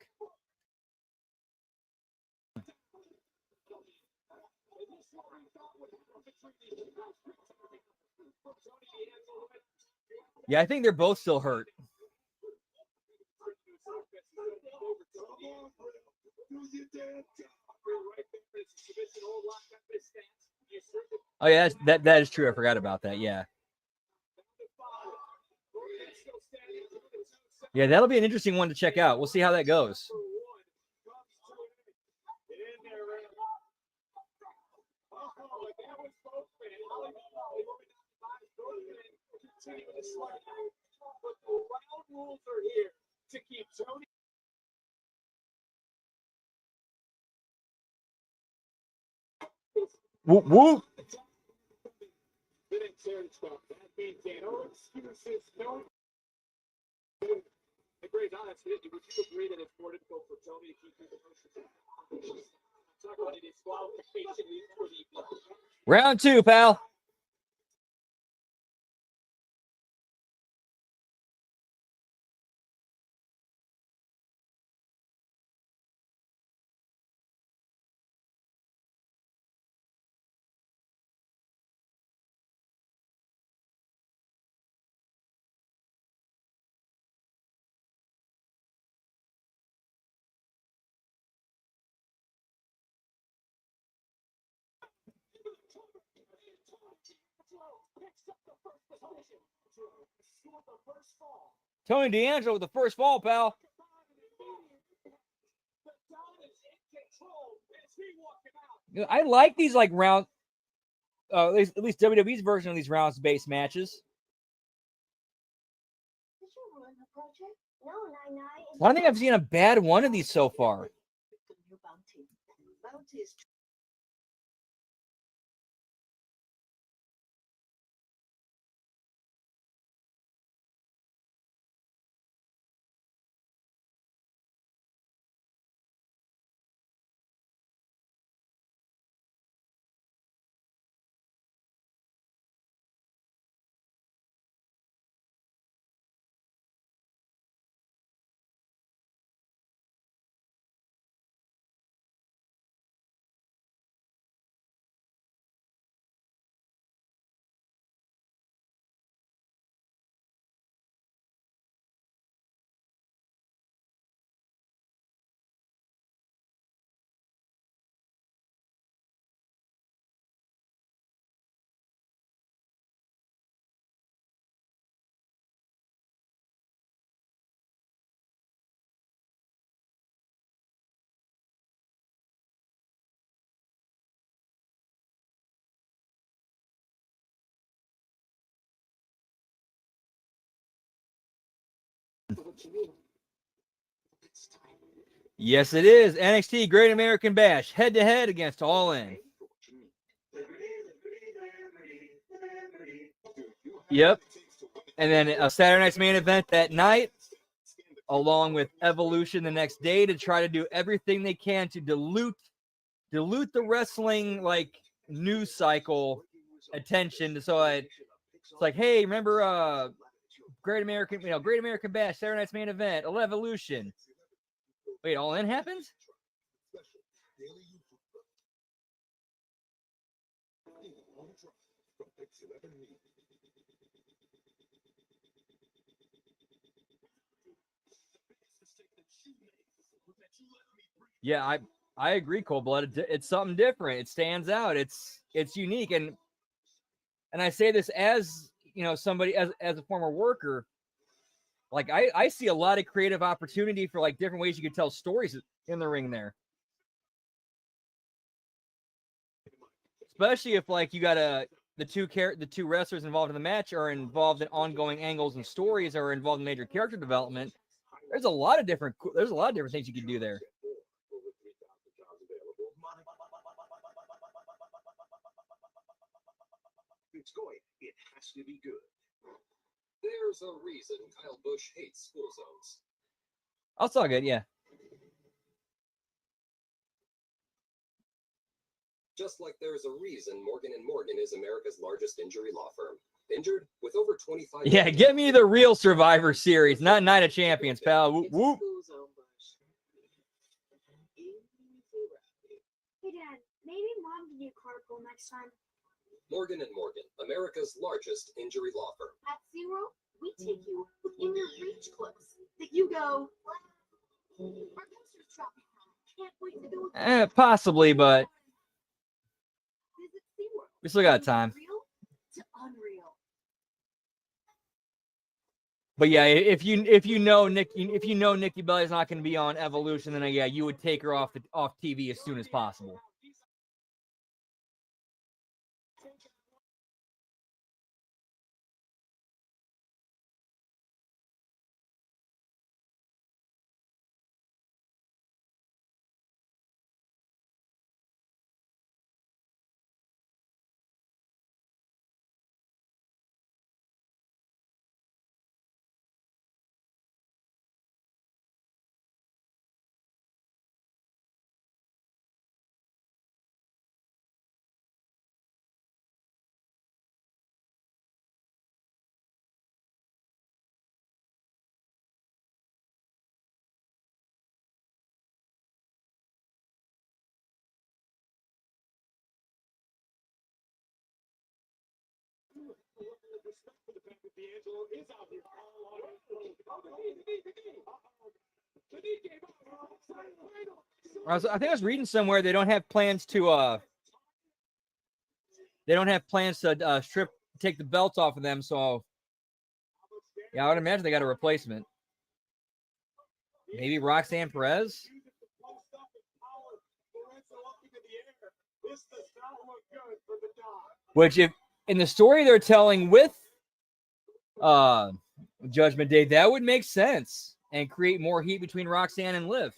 Yeah, I think they're both still hurt. Oh yeah, that is true. I forgot about that. Yeah. Yeah, that'll be an interesting one to check out. We'll see how that goes. Whoop whoop. Round 2, pal. Tony D'Angelo with the first fall, pal. I like these like round, at least WWE's version of these rounds-based matches. I don't think I've seen a bad one of these so far. Yes, it is. NXT Great American Bash, head-to-head against All In. Yep. And then a Saturday night's main event that night, along with Evolution the next day, to try to do everything they can to dilute the wrestling like news cycle attention. So it's like, hey, remember Great American Bash, Saturday night's main event, Evolution. Wait, All In happens? Yeah, I agree, Cold Blood. It's something different. It stands out. It's unique, and I say this as somebody as a former worker. Like I see a lot of creative opportunity for like different ways you could tell stories in the ring there. Especially if like you got the two wrestlers involved in the match are involved in ongoing angles and stories, or involved in major character development. There's a lot of different things you can do there. It's going. It has to be good. There's a reason Kyle Busch hates school zones. Oh, it's all good, yeah. Just like there's a reason Morgan & Morgan is America's largest injury law firm. Injured with over 25. Yeah, get me the real Survivor Series, not Night of Champions, pal. Whoop, whoop. Hey, Dad, maybe Mom can do carpool next time. Morgan & Morgan, America's largest injury law firm. At SeaWorld, we take you within your reach close. That you go, our coaster's dropping. Can't wait to go with Possibly, but Visit SeaWorld. we still got time. Real to unreal. But yeah, if you know Nikki Bella is not going to be on Evolution, then yeah, you would take her off TV as soon as possible. I think I was reading somewhere they don't have plans to strip take the belt off of them. So, yeah, I would imagine they got a replacement. Maybe Roxanne Perez? Which, if in the story they're telling with Judgment Day, that would make sense and create more heat between Roxanne and Liv.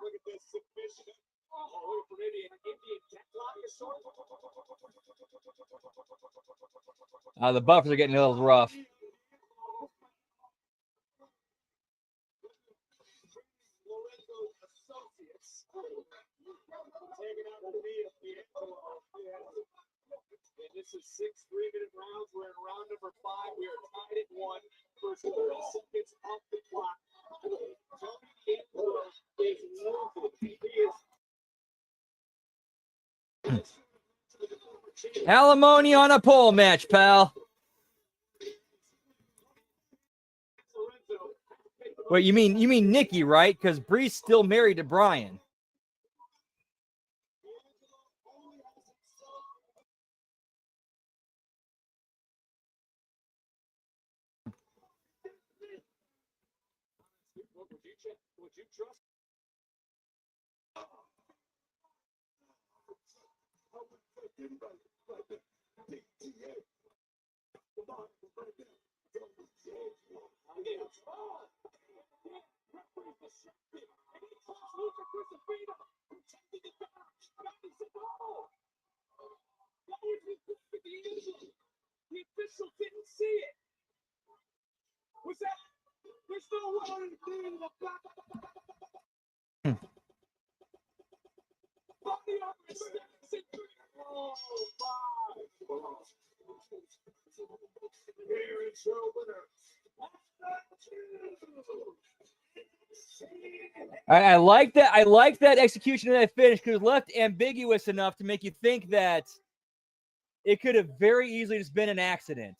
Look at this submission. Oh, for maybe an Indian deathlock or sort. The buffers are getting a little rough. And this is 6 3-minute rounds. We're in round number 5. We are tied at 1. First 30 seconds off the clock. Tony D'Angelo is losing. He is Alimony on a pole match, pal. Wait, you mean Nikki, right? Because Bree's still married to Brian. Would you trust? The official didn't see it. Was that? There's no one in the back. Oh, here is your winner. I like that. I like that execution of that finish because it left ambiguous enough to make you think that it could have very easily just been an accident.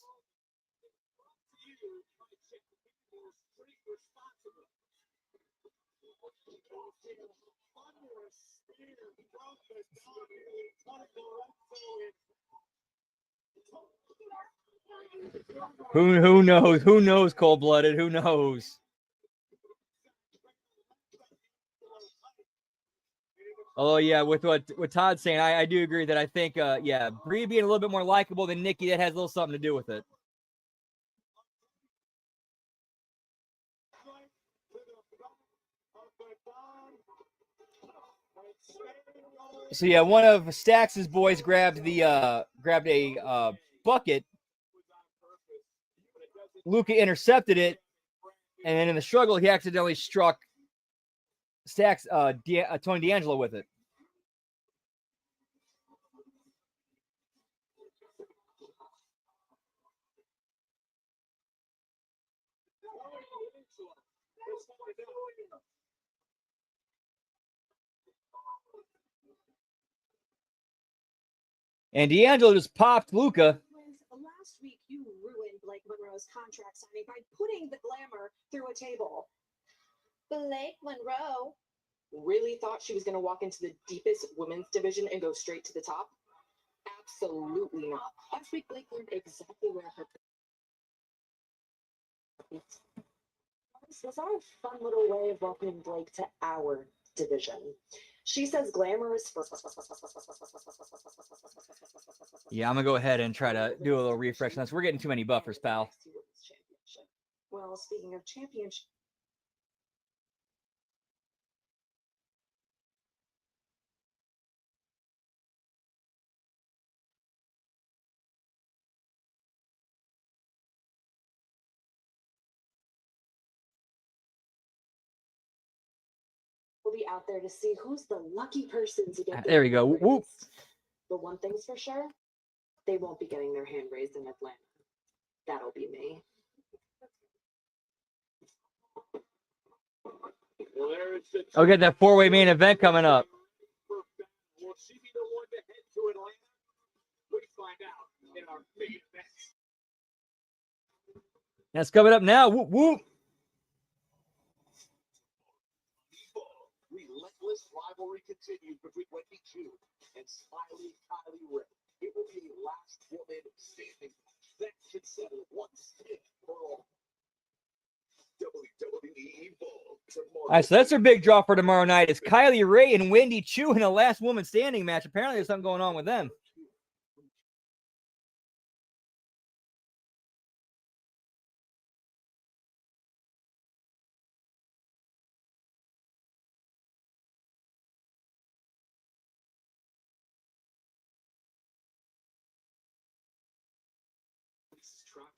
Who knows? Who knows? Cold-blooded. Who knows? Oh yeah, with what Todd's saying, I do agree that I think yeah, Bree being a little bit more likable than Nikki, that has a little something to do with it. So yeah, one of Stax's boys grabbed a bucket. Luca intercepted it, and then in the struggle, he accidentally struck Stax Tony D'Angelo with it. And D'Angelo just popped Luca. Last week, you ruined Blake Monroe's contract signing by putting the glamour through a table. Blake Monroe Really thought she was going to walk into the deepest women's division and go straight to the top? Absolutely not. Last week, Blake learned exactly where her. This was our fun little way of welcoming Blake to our division. She says glamour is first. Yeah, I'm gonna go ahead and try to do a little refresh on this. We're getting too many buffers, pal. Well, speaking of championship. We'll be out there to see who's the lucky person to get. There we go. Whoop. But one thing's for sure, they won't be getting their hand raised in Atlanta. That'll be me. I'll get that 4-way main event coming up. Will she be the one to head to Atlanta? We find out. That's coming up now. Whoop, whoop. Relentless rivalry continues between Wendy Chu and Smiley Kylie Ray. It will be a last woman standing that can settle once and for all. WWE Evolve tomorrow. All right, so that's their big draw for tomorrow night. It's Kylie Ray and Wendy Chu in a last woman standing match. Apparently, there's something going on with them.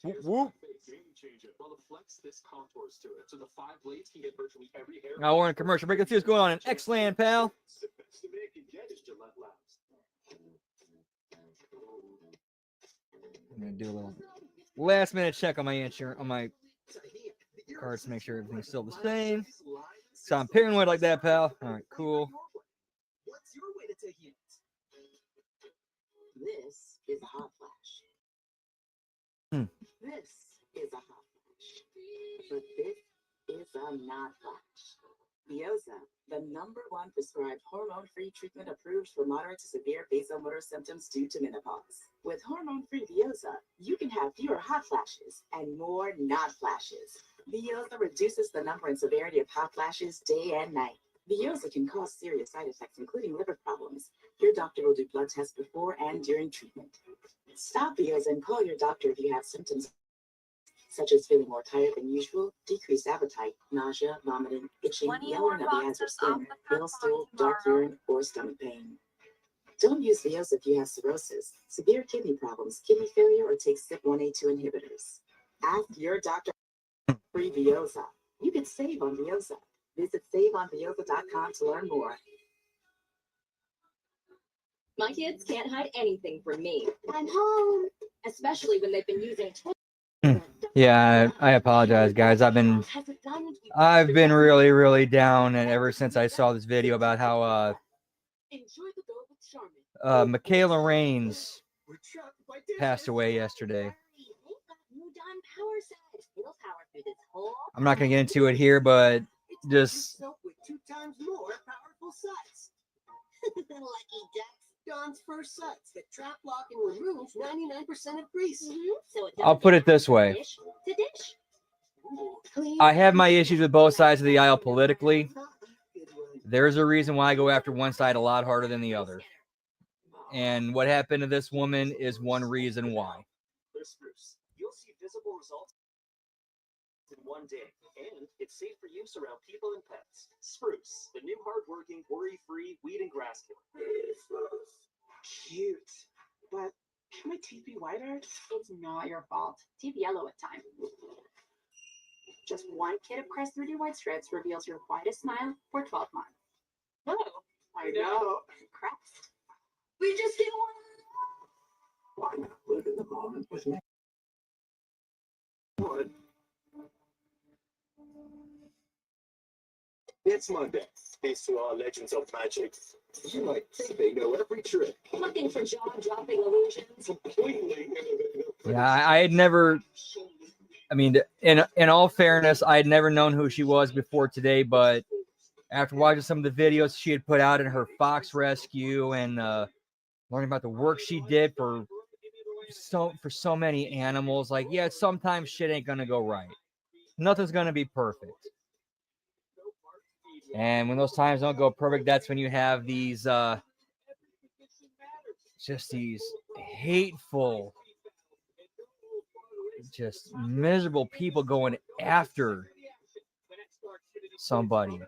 Whoop, whoop. Now we're in a commercial break. Let's see what's going on in X-Land, pal. I'm gonna do a little last minute check on my insurance, on my cards to make sure everything's still the same. So I'm paranoid like that, pal. All right, cool. What's your way to taking it? This is a hot flash. This is a hot flash. But this is a not flash. Veoza, the #1 prescribed hormone-free treatment approved for moderate to severe vasomotor symptoms due to menopause. With hormone-free Veoza, you can have fewer hot flashes and more not flashes. Veoza reduces the number and severity of hot flashes day and night. Veoza can cause serious side effects, including liver problems. Your doctor will do blood tests before and during treatment. Stop Veoza and call your doctor if you have symptoms such as feeling more tired than usual, decreased appetite, nausea, vomiting, itching, yellowing of the eyes or skin, pale stool, dark urine, or stomach pain. Don't use Veoza if you have cirrhosis, severe kidney problems, kidney failure, or take CYP1A2 inhibitors. Ask your doctor for free Veoza. You can save on Veoza. Visit saveonveoza.com to learn more. My kids can't hide anything from me. I'm home, especially when they've been using. Yeah, I apologize, guys. I've been really, really down, and ever since I saw this video about how Michaela Reigns passed away yesterday. I'm not gonna get into it here, but just with 2 times more powerful suds. Lucky ducks. Dawn's first suds that trap, lock, and removes 99% of grease. So I'll put it this way. dish to dish. I have my issues with both sides of the aisle politically. There's a reason why I go after one side a lot harder than the other. And what happened to this woman is one reason why. You'll see visible results in one day, and it's safe for use around people and pets. Spruce, the new hard-working, worry-free weed and grass killer. Cute. But can my teeth be whiter? It's not your fault. Teeth yellow at times. Just one kit of Crest 3D White Strips reveals your whitest smile for 12 months. No, I know. Crest. We just get one. Why not live in the moment with me? It's Monday. Thanks to our legends of magic. You might think they know every trick. Looking for jaw-dropping illusions. Completely innovative. Yeah, I had never. I mean, in all fairness, I had never known who she was before today, but after watching some of the videos she had put out in her fox rescue and learning about the work she did for so many animals, like, yeah, sometimes shit ain't gonna go right. Nothing's gonna be perfect. And when those times don't go perfect, that's when you have these just these hateful, just miserable people going after somebody.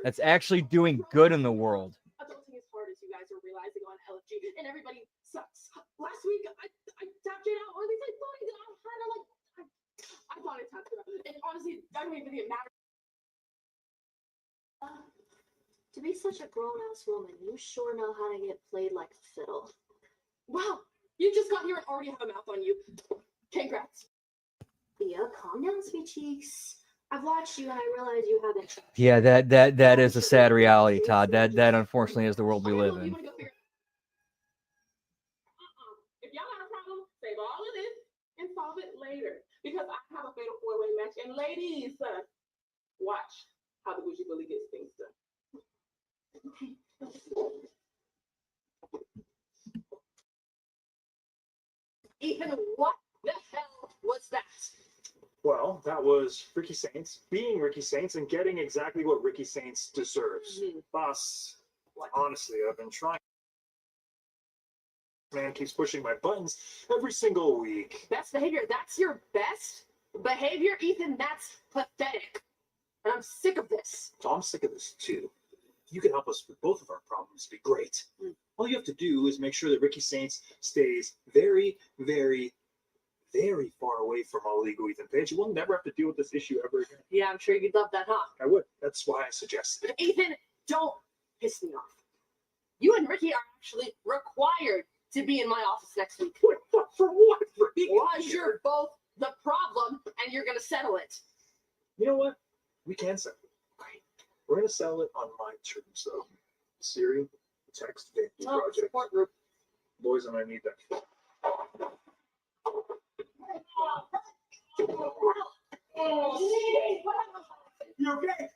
That's actually doing good in the world. Adulting as hard as you guys are realizing on LFG, and everybody sucks. Last week, I tapped it out, or at least I thought I did. I'm kind of like, I thought I tapped it out. And honestly, I don't even think it matters. To be such a grown-ass woman, you sure know how to get played like a fiddle. Wow, you just got here and already have a mouth on you. Congrats. Thea, calm down, sweet cheeks. I've watched you and I realize you haven't. Yeah, that is a sad reality, Todd. That unfortunately is the world we live in. If y'all got a problem, save all of this and solve it later. Because I have a fatal four-way match. And ladies, watch how the Bougie Bully gets things done. Ethan, what the hell was that? Well, that was Ricky Saints being Ricky Saints and getting exactly what Ricky Saints deserves. Boss, honestly, I've been trying. Man keeps pushing my buttons every single week. Best behavior? That's your best behavior, Ethan? That's pathetic. And I'm sick of this. So I'm sick of this too. If you can help us with both of our problems, it'd be great. All you have to do is make sure that Ricky Saints stays very, very, very far away from all illegal Ethan Page. You will never have to deal with this issue ever again. Yeah, I'm sure you'd love that, huh? I would. That's why I suggested it. Ethan, don't piss me off. You and Ricky are actually required to be in my office next week. For what? Because you're both the problem and you're going to settle it. You know what? We can settle it. We're going to settle it on my terms, though. Siri, text Vicky project. Support group. Boys, I'm going to need that. You okay?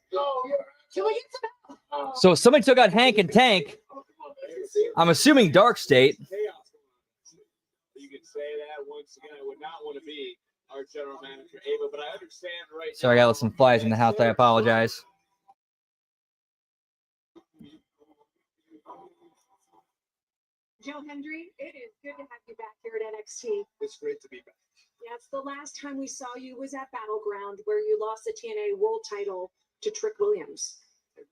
Can we get some help? So somebody took out Hank and Tank. I'm assuming Dark State. You can say that once again. I would not want to be our general manager, Ava, but I understand right Sorry, I got some flies in the house. I apologize. Joe Hendry, it is good to have you back here at NXT. It's great to be back. Yes, the last time we saw you was at Battleground, where you lost the TNA World Title to Trick Williams.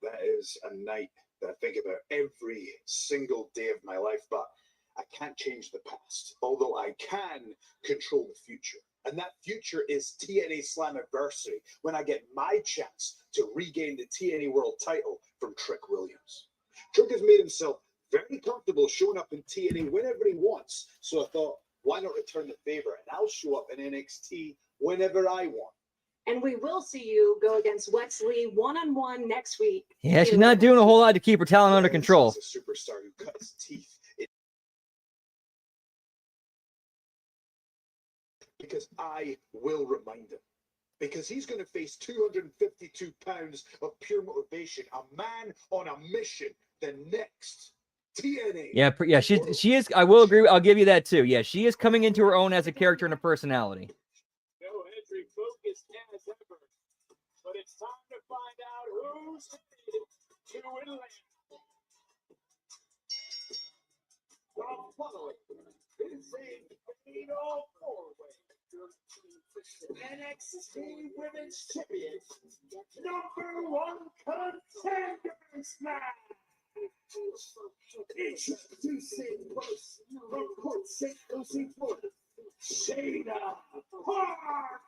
That is a night that I think about every single day of my life, but I can't change the past, although I can control the future. And that future is TNA Slammiversary, when I get my chance to regain the TNA World Title from Trick Williams. Trick has made himself very comfortable showing up in TNA whenever he wants, so I thought, why not return the favor? And I'll show up in NXT whenever I want. And we will see you go against Wesley one-on-one next week. Yeah, she's not doing a whole lot to keep her talent under control. He's a superstar who cuts teeth. Because I will remind him. Because he's going to face 252 pounds of pure motivation. A man on a mission. The next TNA. Yeah, she is. I will agree. I'll give you that too. Yeah, she is coming into her own as a character and a personality. No Hendry focused as ever, but it's time to find out who's headed to Atlanta. Well, following is a fatal four-way. NXT Women's Champions, #1 contenders match. Introducing first from Port St. Lucie, Florida, Shayna Parker.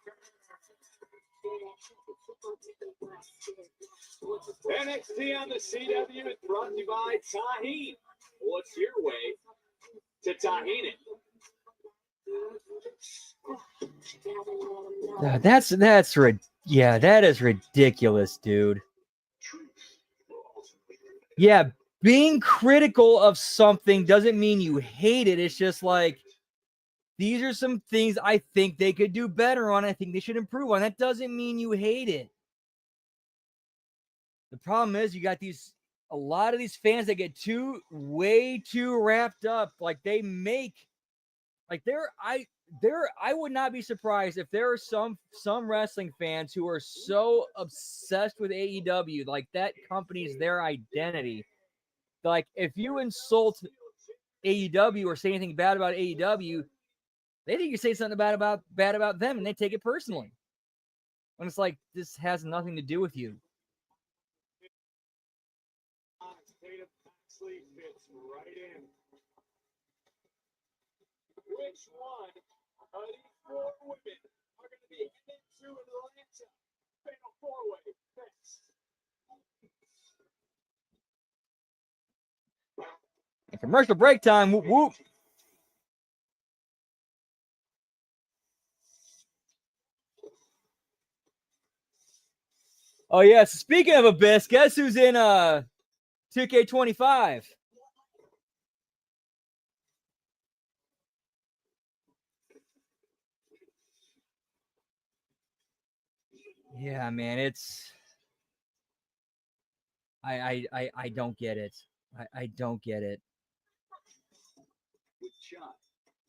NXT on the CW is brought to you by Tahine. What's your way to Tahine it? That is ridiculous, dude. Yeah, being critical of something doesn't mean you hate it. It's just like, these are some things I think they could do better on. I think they should improve on. That doesn't mean you hate it. The problem is you got a lot of these fans that get way too wrapped up. Like they make, like I would not be surprised if there are some wrestling fans who are so obsessed with AEW, like that company's their identity. Like if you insult AEW or say anything bad about AEW, they think you say something bad about them, and they take it personally. And it's like, this has nothing to do with you. Tatum Paxley fits right in. Which one of these four women are going to be headed to Atlanta? Fatal four-way next. And commercial break time. Whoop, whoop. Oh yeah. So speaking of Abyss, guess who's in 2K25? Yeah, man, it's I don't get it. I don't get it. With Chime,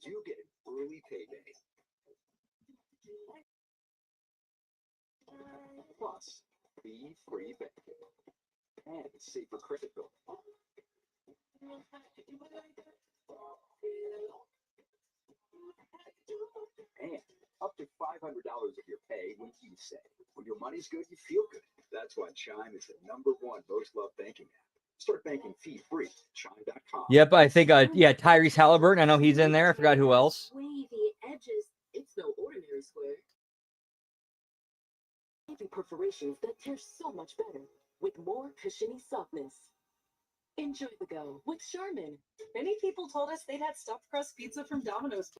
you get an early payday. Plus, fee-free banking and safer credit bill. And up to $500 of your pay when you save. When your money's good, you feel good. That's why Chime is the #1 most loved banking app. Start banking fee-free. Chime.com. Yep, I think yeah, Tyrese Halliburton. I know he's in there. I forgot who else. Wavy edges. It's no ordinary square. Wavy perforations that tear so much better with more cushiony softness. Enjoy the go with Charmin. Many people told us they'd had stuffed crust pizza from Domino's.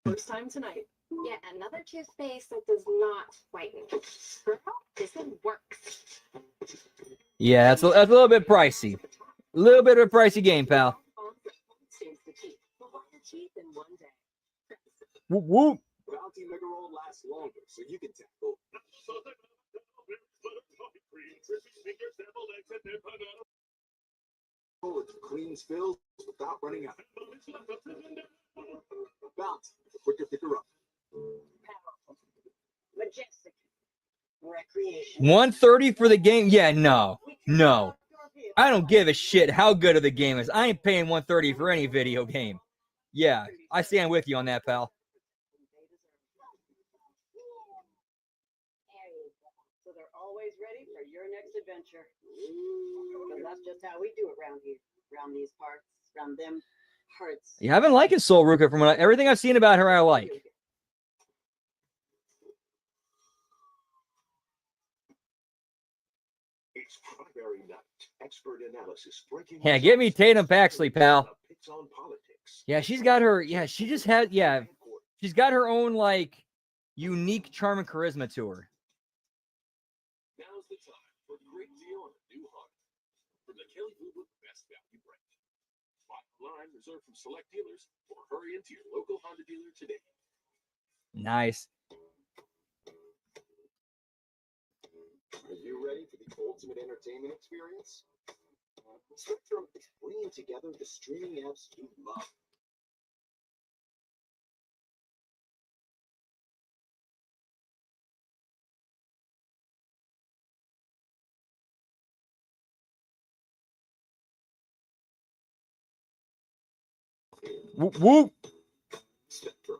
First time tonight. Yeah, another toothpaste that does not whiten. Girl, this one works. Yeah, that's a little bit pricey. A little bit of a pricey game, pal. Whoop whoop. Bounty Mega Roll lasts longer, so you can tackle. Full clean spills without running out. Bounty, the quicker picker up. Majestic. Recreation. 130 for the game? Yeah, no. I don't give a shit how good of the game is. I ain't paying 130 for any video game. Yeah, I stand with you on that, pal. So they're always ready for your next adventure. Because that's just how we do it around here. Around these parts. Around them parts. Yeah, I've been liking Soul Ruka from everything I've seen about her. I like. It's primary night. Expert analysis breaking. Yeah, get me Tatum Paxley, pal. Picks on politics. Yeah, she's got her. Yeah, she just had. Yeah, she's got her own like unique charm and charisma to her. Now's the time for a great deal on the new Honda from the Kelly Blue Book Best Value brand. Buy online, reserved from select dealers, or hurry into your local Honda dealer today. Nice. Are you ready for the ultimate entertainment experience? Spectrum is bringing together the streaming apps you love. Whoop whoop. Spectrum.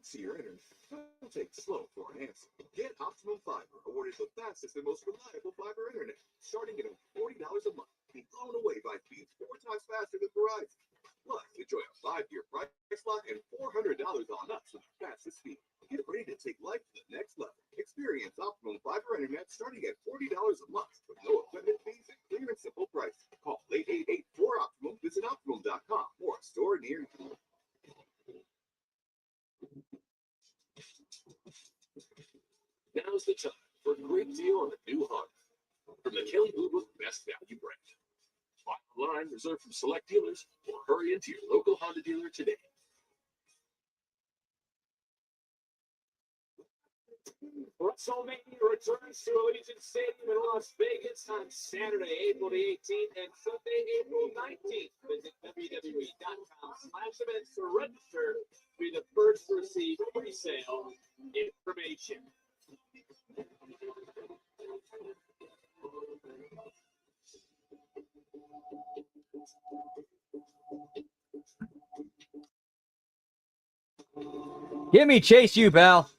See your internet. Don't take slow for an answer. Get Optimum Fiber, awarded the fastest and most reliable fiber internet, starting at $40 a month. Be blown away by speeds 4 times faster than Verizon. Plus, enjoy a 5-year price lock and $400 on us for the fastest speed. Get ready to take life to the next level. Experience Optimum Fiber internet starting at $40 a month with no equipment fees and clear and simple pricing. Call 888-4Optimum. Visit Optimum.com or a store near you. Now's the time for a great deal on the new Honda from the Kelly Blue Book Best Value brand. Buy online, reserved from select dealers, or hurry into your local Honda dealer today. WrestleMania returns to Allegiant Stadium in Las Vegas on Saturday, April the 18th and Sunday, April 19th. Visit WWE.com/events to register to be the first to receive pre-sale information. Give me Chase you, pal.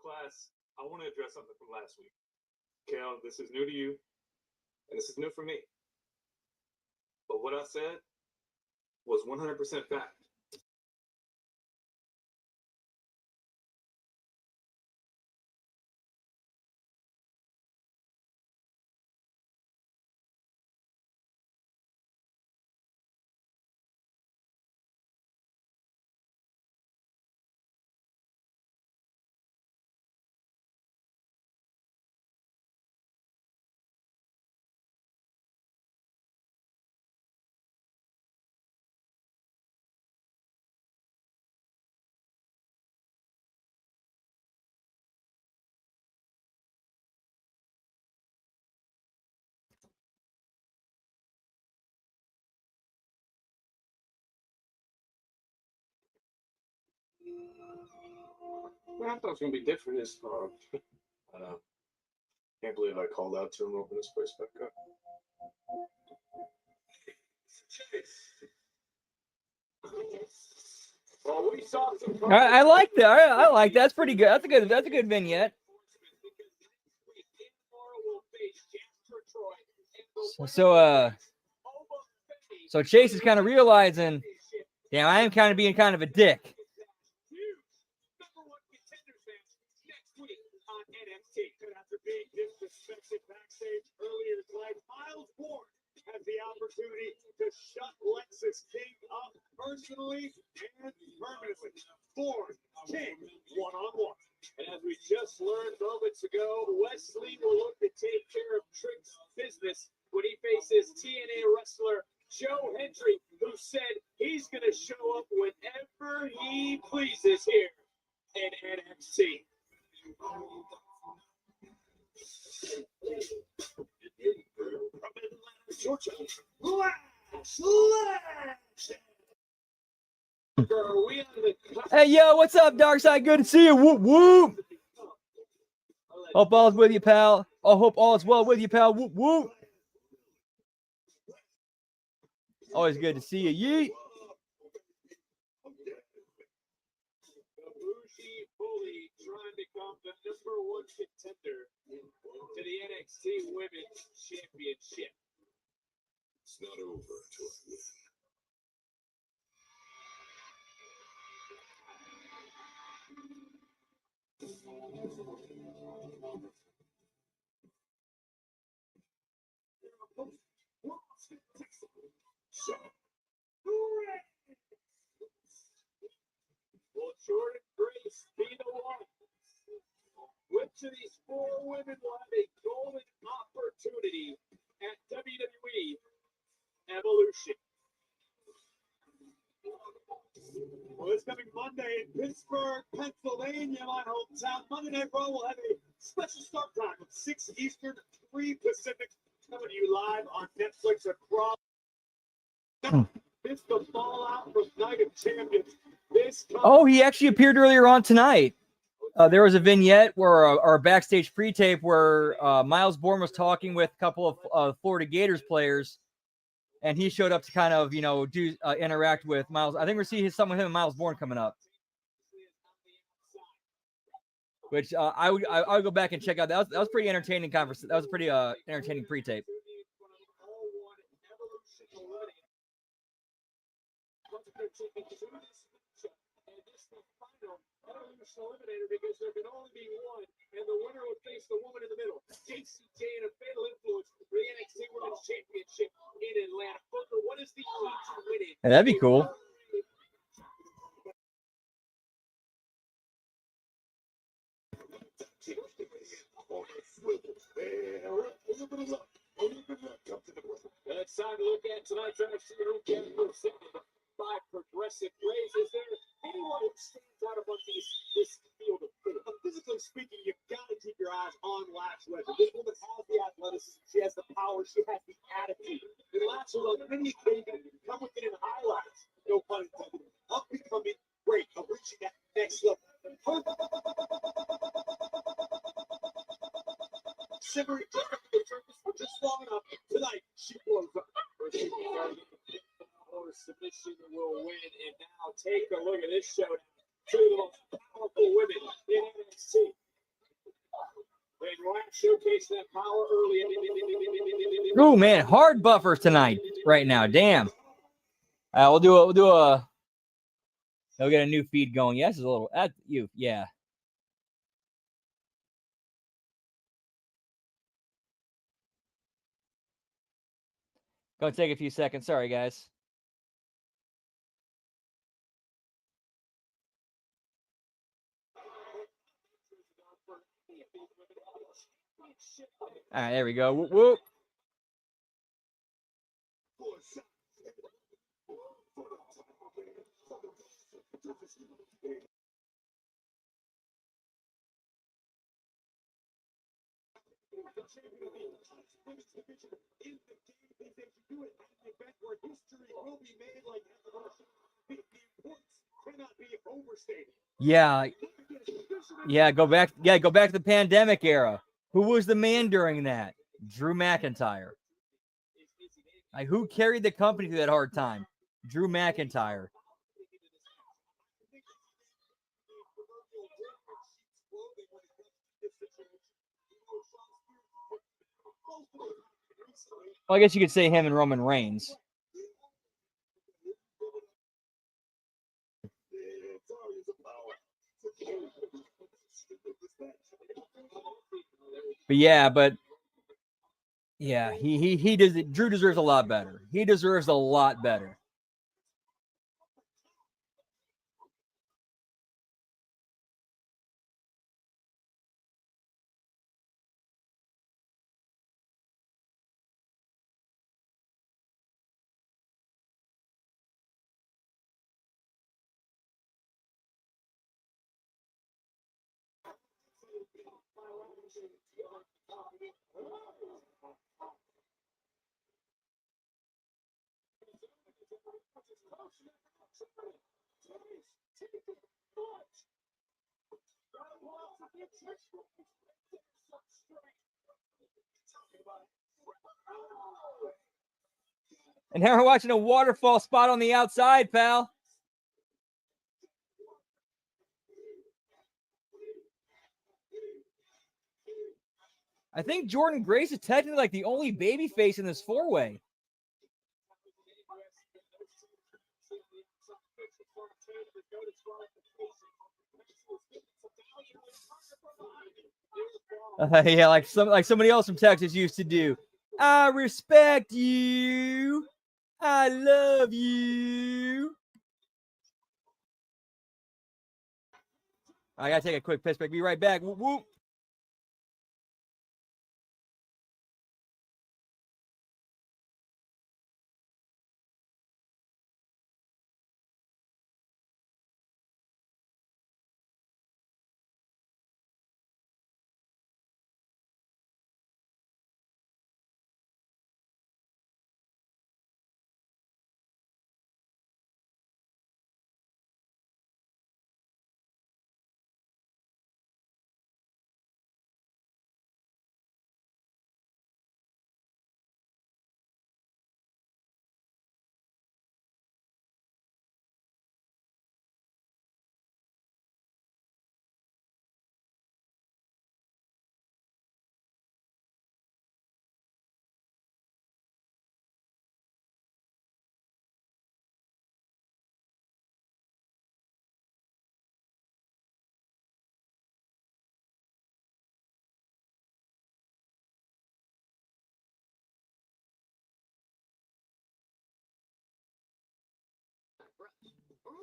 Class, I want to address something from last week. Kel, this is new to you, and this is new for me. But what I said was 100% fact. I thought it was gonna be different this time. I know. Can't believe I called out to him open this place back up. Well, we saw some I like that. I like that. That's pretty good. That's a good vignette. So Chase is kind of realizing, damn, I am kind of being kind of a dick. After being disrespected backstage earlier tonight, Miles Bourne has the opportunity to shut Lexus King up personally and permanently. Bourne, King, one-on-one. And as we just learned moments ago, Wesley will look to take care of Trick's business when he faces TNA wrestler Joe Hendry, who said he's going to show up whenever he pleases here in NXT. Georgia. Hey, yo, what's up, Darkside? Good to see you. Whoop, whoop. Hope all is with you, pal. I hope all is well with you, pal. Whoop, whoop. Always good to see you. Yeet. Bully trying to become the #1 contender to the NXT Women's Championship. It's not over until I win. Will Jordan Grace be the one? Which of these 4 women will have a golden opportunity at WWE Evolution? Well, this coming Monday in Pittsburgh, Pennsylvania, my hometown, Monday Night Raw will have a special start time of 6 Eastern, 3 Pacific, coming to you live on Netflix across. It's the fallout from Night of Champions. Oh, he actually appeared earlier on tonight. There was a vignette where our backstage pre-tape where Miles Bourne was talking with a couple of Florida Gators players, and he showed up to kind of, you know, do interact with Miles. I think we're seeing some of him and Miles Bourne coming up, which I would go back and check out. That was pretty entertaining conversation. That was a pretty entertaining pre-tape. Eliminator, because there can only be one, and the winner would face the woman in the middle. JCJ and a fatal influence for the NXT Women's Championship in Atlanta. Booker, what is the key to winning? Yeah, that'd be cool. It's time to look at tonight's NXT weekend presented by Progressive Ways. Is there anyone who stands out among this field of football? Physically speaking, you've got to keep your eyes on Lash Legend. This woman has the athleticism, she has the power, she has the attitude. And Lash will on many occasions come within highlights, no pun intended, of becoming great, of reaching that next level. Simmering just under the surface for just long enough. Tonight, she blows up. Or submission will win. And now take a look at this showdown. 2 of the most powerful women in NXT. And Ryan showcased that power early. Oh man, hard buffers tonight, right now. Damn. We'll get a new feed going. Yes, it's a little yeah. Gonna take a few seconds. Sorry, guys. All right, there we go. Whoop, whoop. Where history will be made like the importance cannot be overstated. Yeah. Yeah, go back. Yeah, go back to the pandemic era. Who was the man during that? Drew McIntyre. Like, who carried the company through that hard time? Drew McIntyre. Well, I guess you could say him and Roman Reigns. But yeah, he does. Drew deserves a lot better. He deserves a lot better. And now we're watching a waterfall spot on the outside, pal. I think Jordan Grace is technically like the only baby face in this four-way. Yeah, like somebody else from Texas used to do. I respect you. I love you. I gotta take a quick piss break. Be right back. Whoop, whoop.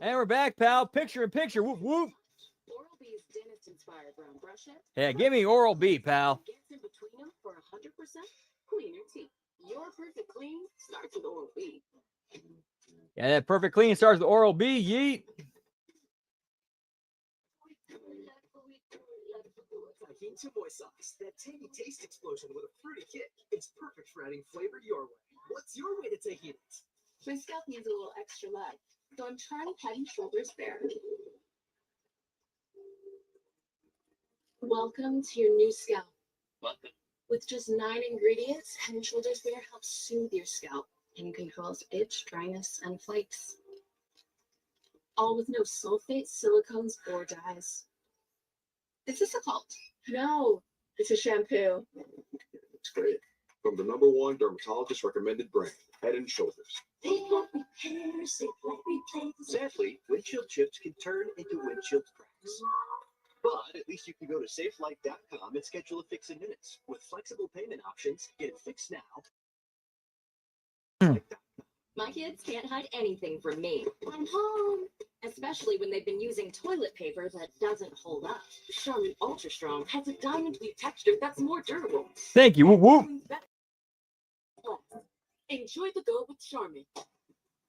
And we're back, pal. Picture in picture. Whoop, whoop. Oral-B's dentist-inspired brown brush head. Yeah, give me Oral-B, pal. Gets in between them for 100% cleaner teeth. Your perfect clean starts with Oral-B. Yeah, that perfect clean starts with Oral-B. Yeet. Tajín Chamoy sauce, that tangy taste explosion with a fruity kick. It's perfect for adding flavor your way. What's your way to tajín it? My scalp needs a little extra love, so I'm trying Head and Shoulders Bare. Welcome to your new scalp. With just 9 ingredients, Head and Shoulders Bare helps soothe your scalp and controls itch, dryness, and flakes. All with no sulfates, silicones, or dyes. Is this a cult? No, it's a shampoo. It's great. From the #1 dermatologist recommended brand, Head and Shoulders. Sadly, windshield chips can turn into windshield cracks. But at least you can go to safelife.com and schedule a fix in minutes. With flexible payment options, get it fixed now. My kids can't hide anything from me. I'm home. Especially when they've been using toilet paper that doesn't hold up. Charmin Ultra Strong has a diamond weave texture that's more durable. Thank you. Whoop, whoop. Enjoy the go with Charmin.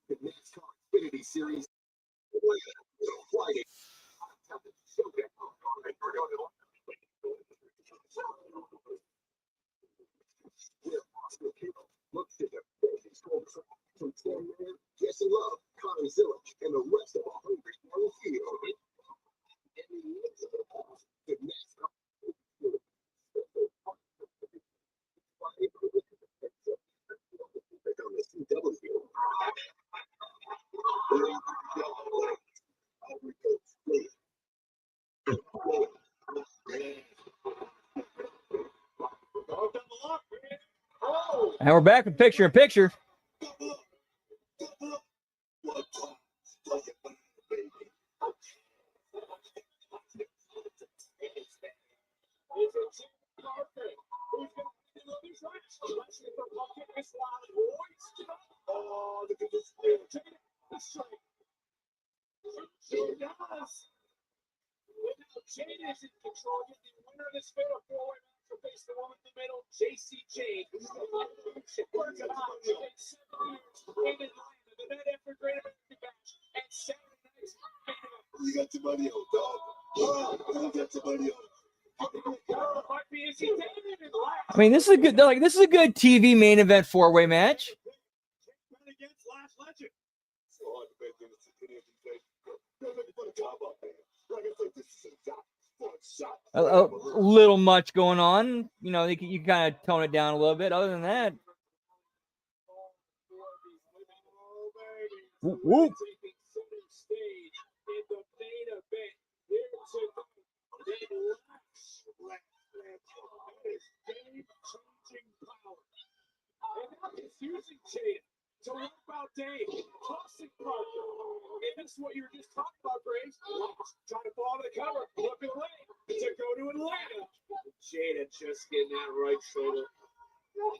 The NASCAR Xfinity Series. Friday. Look to the from Jesse Love, Connie Zillich, and the rest of our hungry field. And we're back with picture in picture. Oh, look at this. She does. Jade is in control. The winner of this fatal four-way match will face the woman in the middle, JC Jade. Works it out in 7 years in Atlanta. The night after Great American Bash and Saturday night's main event. You got your money on, dog. You got your money on. I mean, this is a good. Like, this is a good TV main event 4-way match. Against Last Legend. So hard to make this a combo, man. Like I said, this is a shot. A little much going on. You know, you kind of tone it down a little bit. Other than that, whoop, whoop. Using Jade to work out Dave, tossing Parker. And this is what you were just talking about, Graves. Trying to fall to the cover, looking late to go to Atlanta. Jada just getting that right shoulder. You know,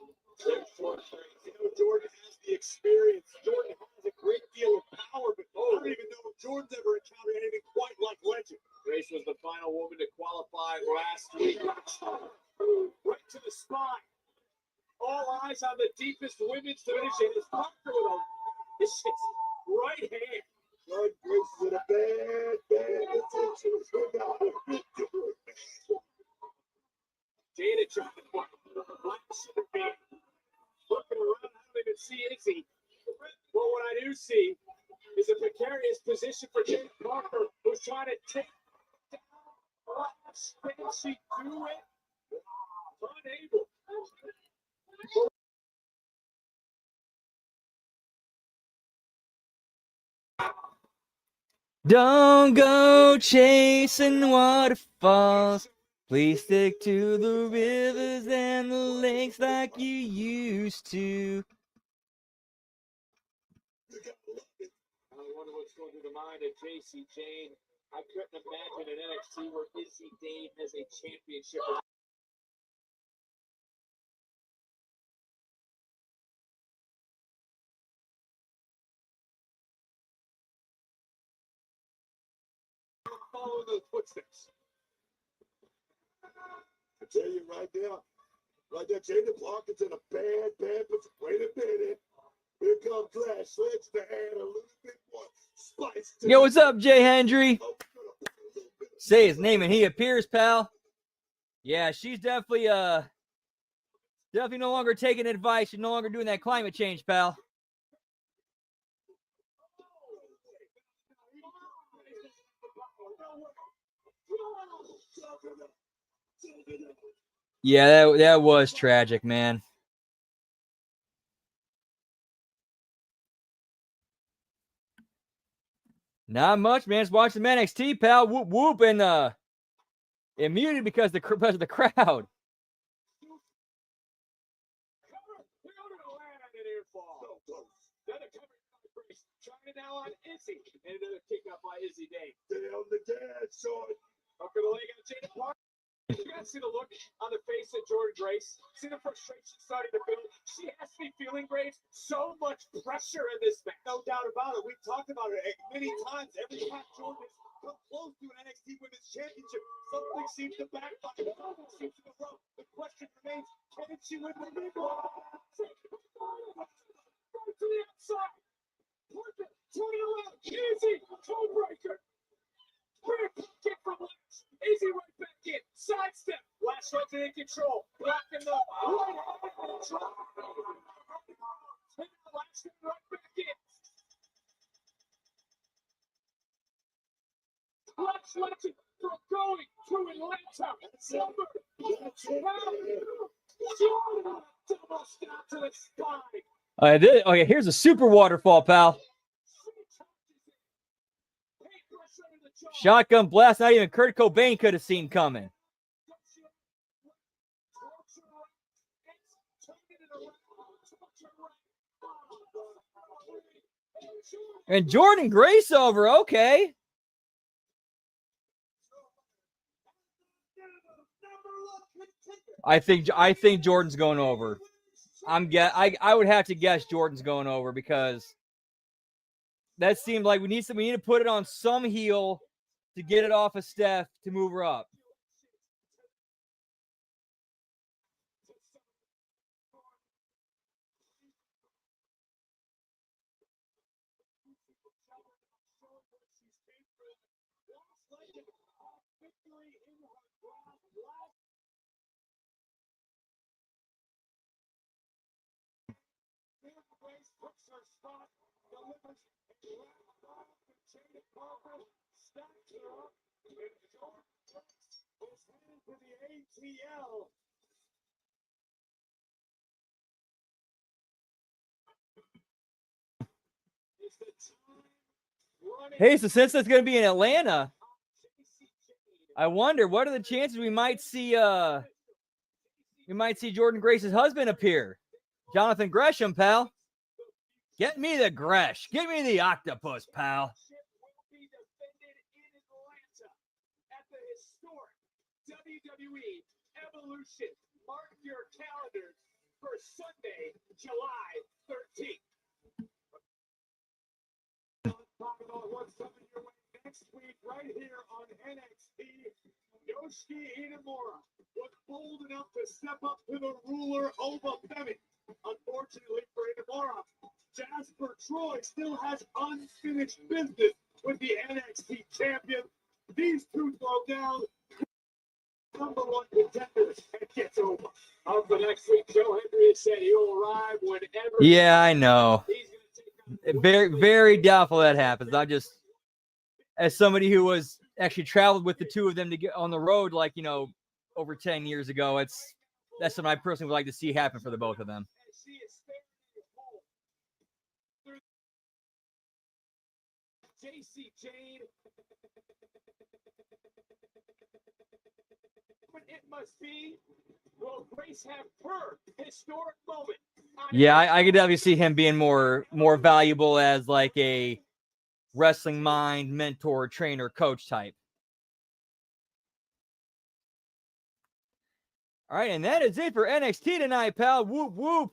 Jordan has the experience. Jordan has a great deal of power, but I don't even know if Jordan's ever encountered anything quite like Legend. Grace was the final woman to qualify last week. Right to the spine. All eyes on the deepest women's division is Parker with a vicious right hand. Jordan Grace is in a bad position. Jada trying to find black center band. Looking around, I don't even see Izzy. But what I do see is a precarious position for Jada Parker, who's trying to take down Lash. Can she do it? Unable. Don't go chasing waterfalls. Please stick to the rivers and the lakes like you used to. I wonder what's going through the mind of JC Jane. I couldn't imagine an NXT where Izzy Dave has a championship. Follow those footsteps. I tell you right there, Jada Parker's in a bad position. Wait a minute. Here comes Lash. Let's add a little bit more spice to Yo, what's up, Jay Hendry? Say his name and he appears, pal. Yeah, she's definitely no longer taking advice. She's no longer doing that climate change, pal. Yeah, that was tragic, man. Not much, man. Just watching some NXT, pal. Whoop whoop, and muted because of the crowd. Trying now on Izzy. And another kick out by Izzy Dave. Down the gas, son. Up for the leg on Jada Parker. You guys see the look on the face of Jordan Grace? See the frustration starting to build? She has to be feeling, Grace, so much pressure in this match. No doubt about it. We've talked about it many times. Every time Jordan has come close to an NXT Women's Championship, something seems to backfire. Something seems to go wrong. The question remains, can she win the big one? To the outside. Parker, turn it around. Easy. Toe breaker. Quick kick from Lash. Easy right back in. Sidestep. Lash right in control. Blocking the right hand. Lash right back in. Lash Legend from going to Atlanta. Silver. Double stop to the spine. Okay, here's a super waterfall, pal. Shotgun blast, not even Kurt Cobain could have seen coming. And Jordan Grace over. Okay. I think Jordan's going over. I would have to guess Jordan's going over because that seemed like we need to put it on some heel to get it off of Steph to move her up. Hey, so since that's going to be in Atlanta, I wonder what are the chances we might see Jordan Grace's husband appear. Jonathan Gresham, pal. Get me the Gresh. Get me the octopus, pal. WWE Evolution. Mark your calendars for Sunday, July 13th. Talk about what's coming your way next week right here on NXT. Yoshiki Inamura was bold enough to step up to the ruler Ova Femi. Unfortunately for Inamura, Jasper Troy still has unfinished business with the NXT champion. These two throw down number one contenders and gets over. Up for next week, Joe Hendry said he'll arrive whenever. Yeah, I know. Very, very doubtful that happens. I just, as somebody who was actually traveled with the two of them to get on the road, like, over 10 years ago, that's something I personally would like to see happen for the both of them. JC Jane. It must be. Will Grace have her historic moment? Yeah, I could definitely see him being more valuable as like a wrestling mind, mentor, trainer, coach type. All right, and that is it for NXT tonight, pal. Whoop, whoop.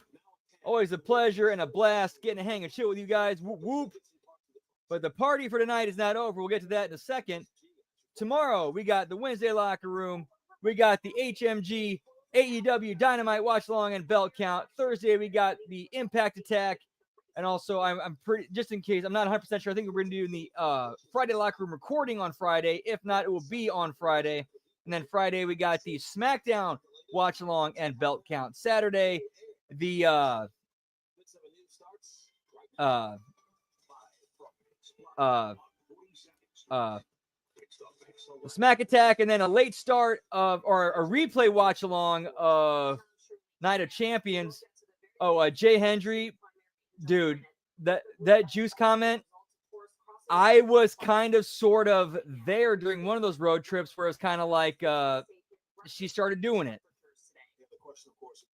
Always a pleasure and a blast getting to hang and chill with you guys. Whoop, whoop. But the party for tonight is not over. We'll get to that in a second. Tomorrow, we got the Wednesday Locker Room. We got the HMG AEW Dynamite Watch Along and Belt Count. Thursday, we got the Impact Attack. And also, I'm pretty, just in case, I'm not 100% sure. I think we're going to do the Friday Locker Room recording on Friday. If not, it will be on Friday. And then Friday, we got the SmackDown Watch Along and Belt Count. Saturday, the Smack Attack, and then a late start of, or a replay watch along of Night of Champions. Jay Hendry, dude, that Juice comment, I was kind of sort of there during one of those road trips where it's kind of like she started doing it. The question, of course,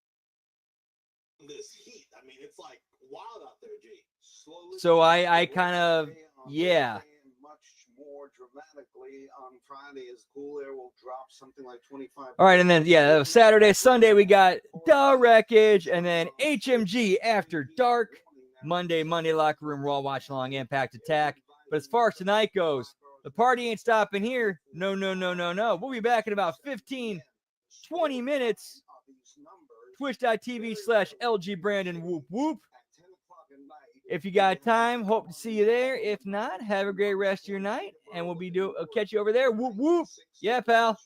this heat. I mean, it's like wild out there, G. Slowly. So I kind of, yeah. Much more dramatically on Friday as cool air will drop something like 25. All right, and then yeah, Saturday, Sunday we got The Wreckage, and then HMG After Dark. Monday Locker Room Raw Watch Along Impact Attack. But as far as tonight goes, the party ain't stopping here. No. We'll be back in about 15, 20 minutes. Twitch.tv/LG Brandon whoop whoop. If you got time, hope to see you there. If not, have a great rest of your night, and I'll catch you over there. Whoop whoop. Yeah, pal.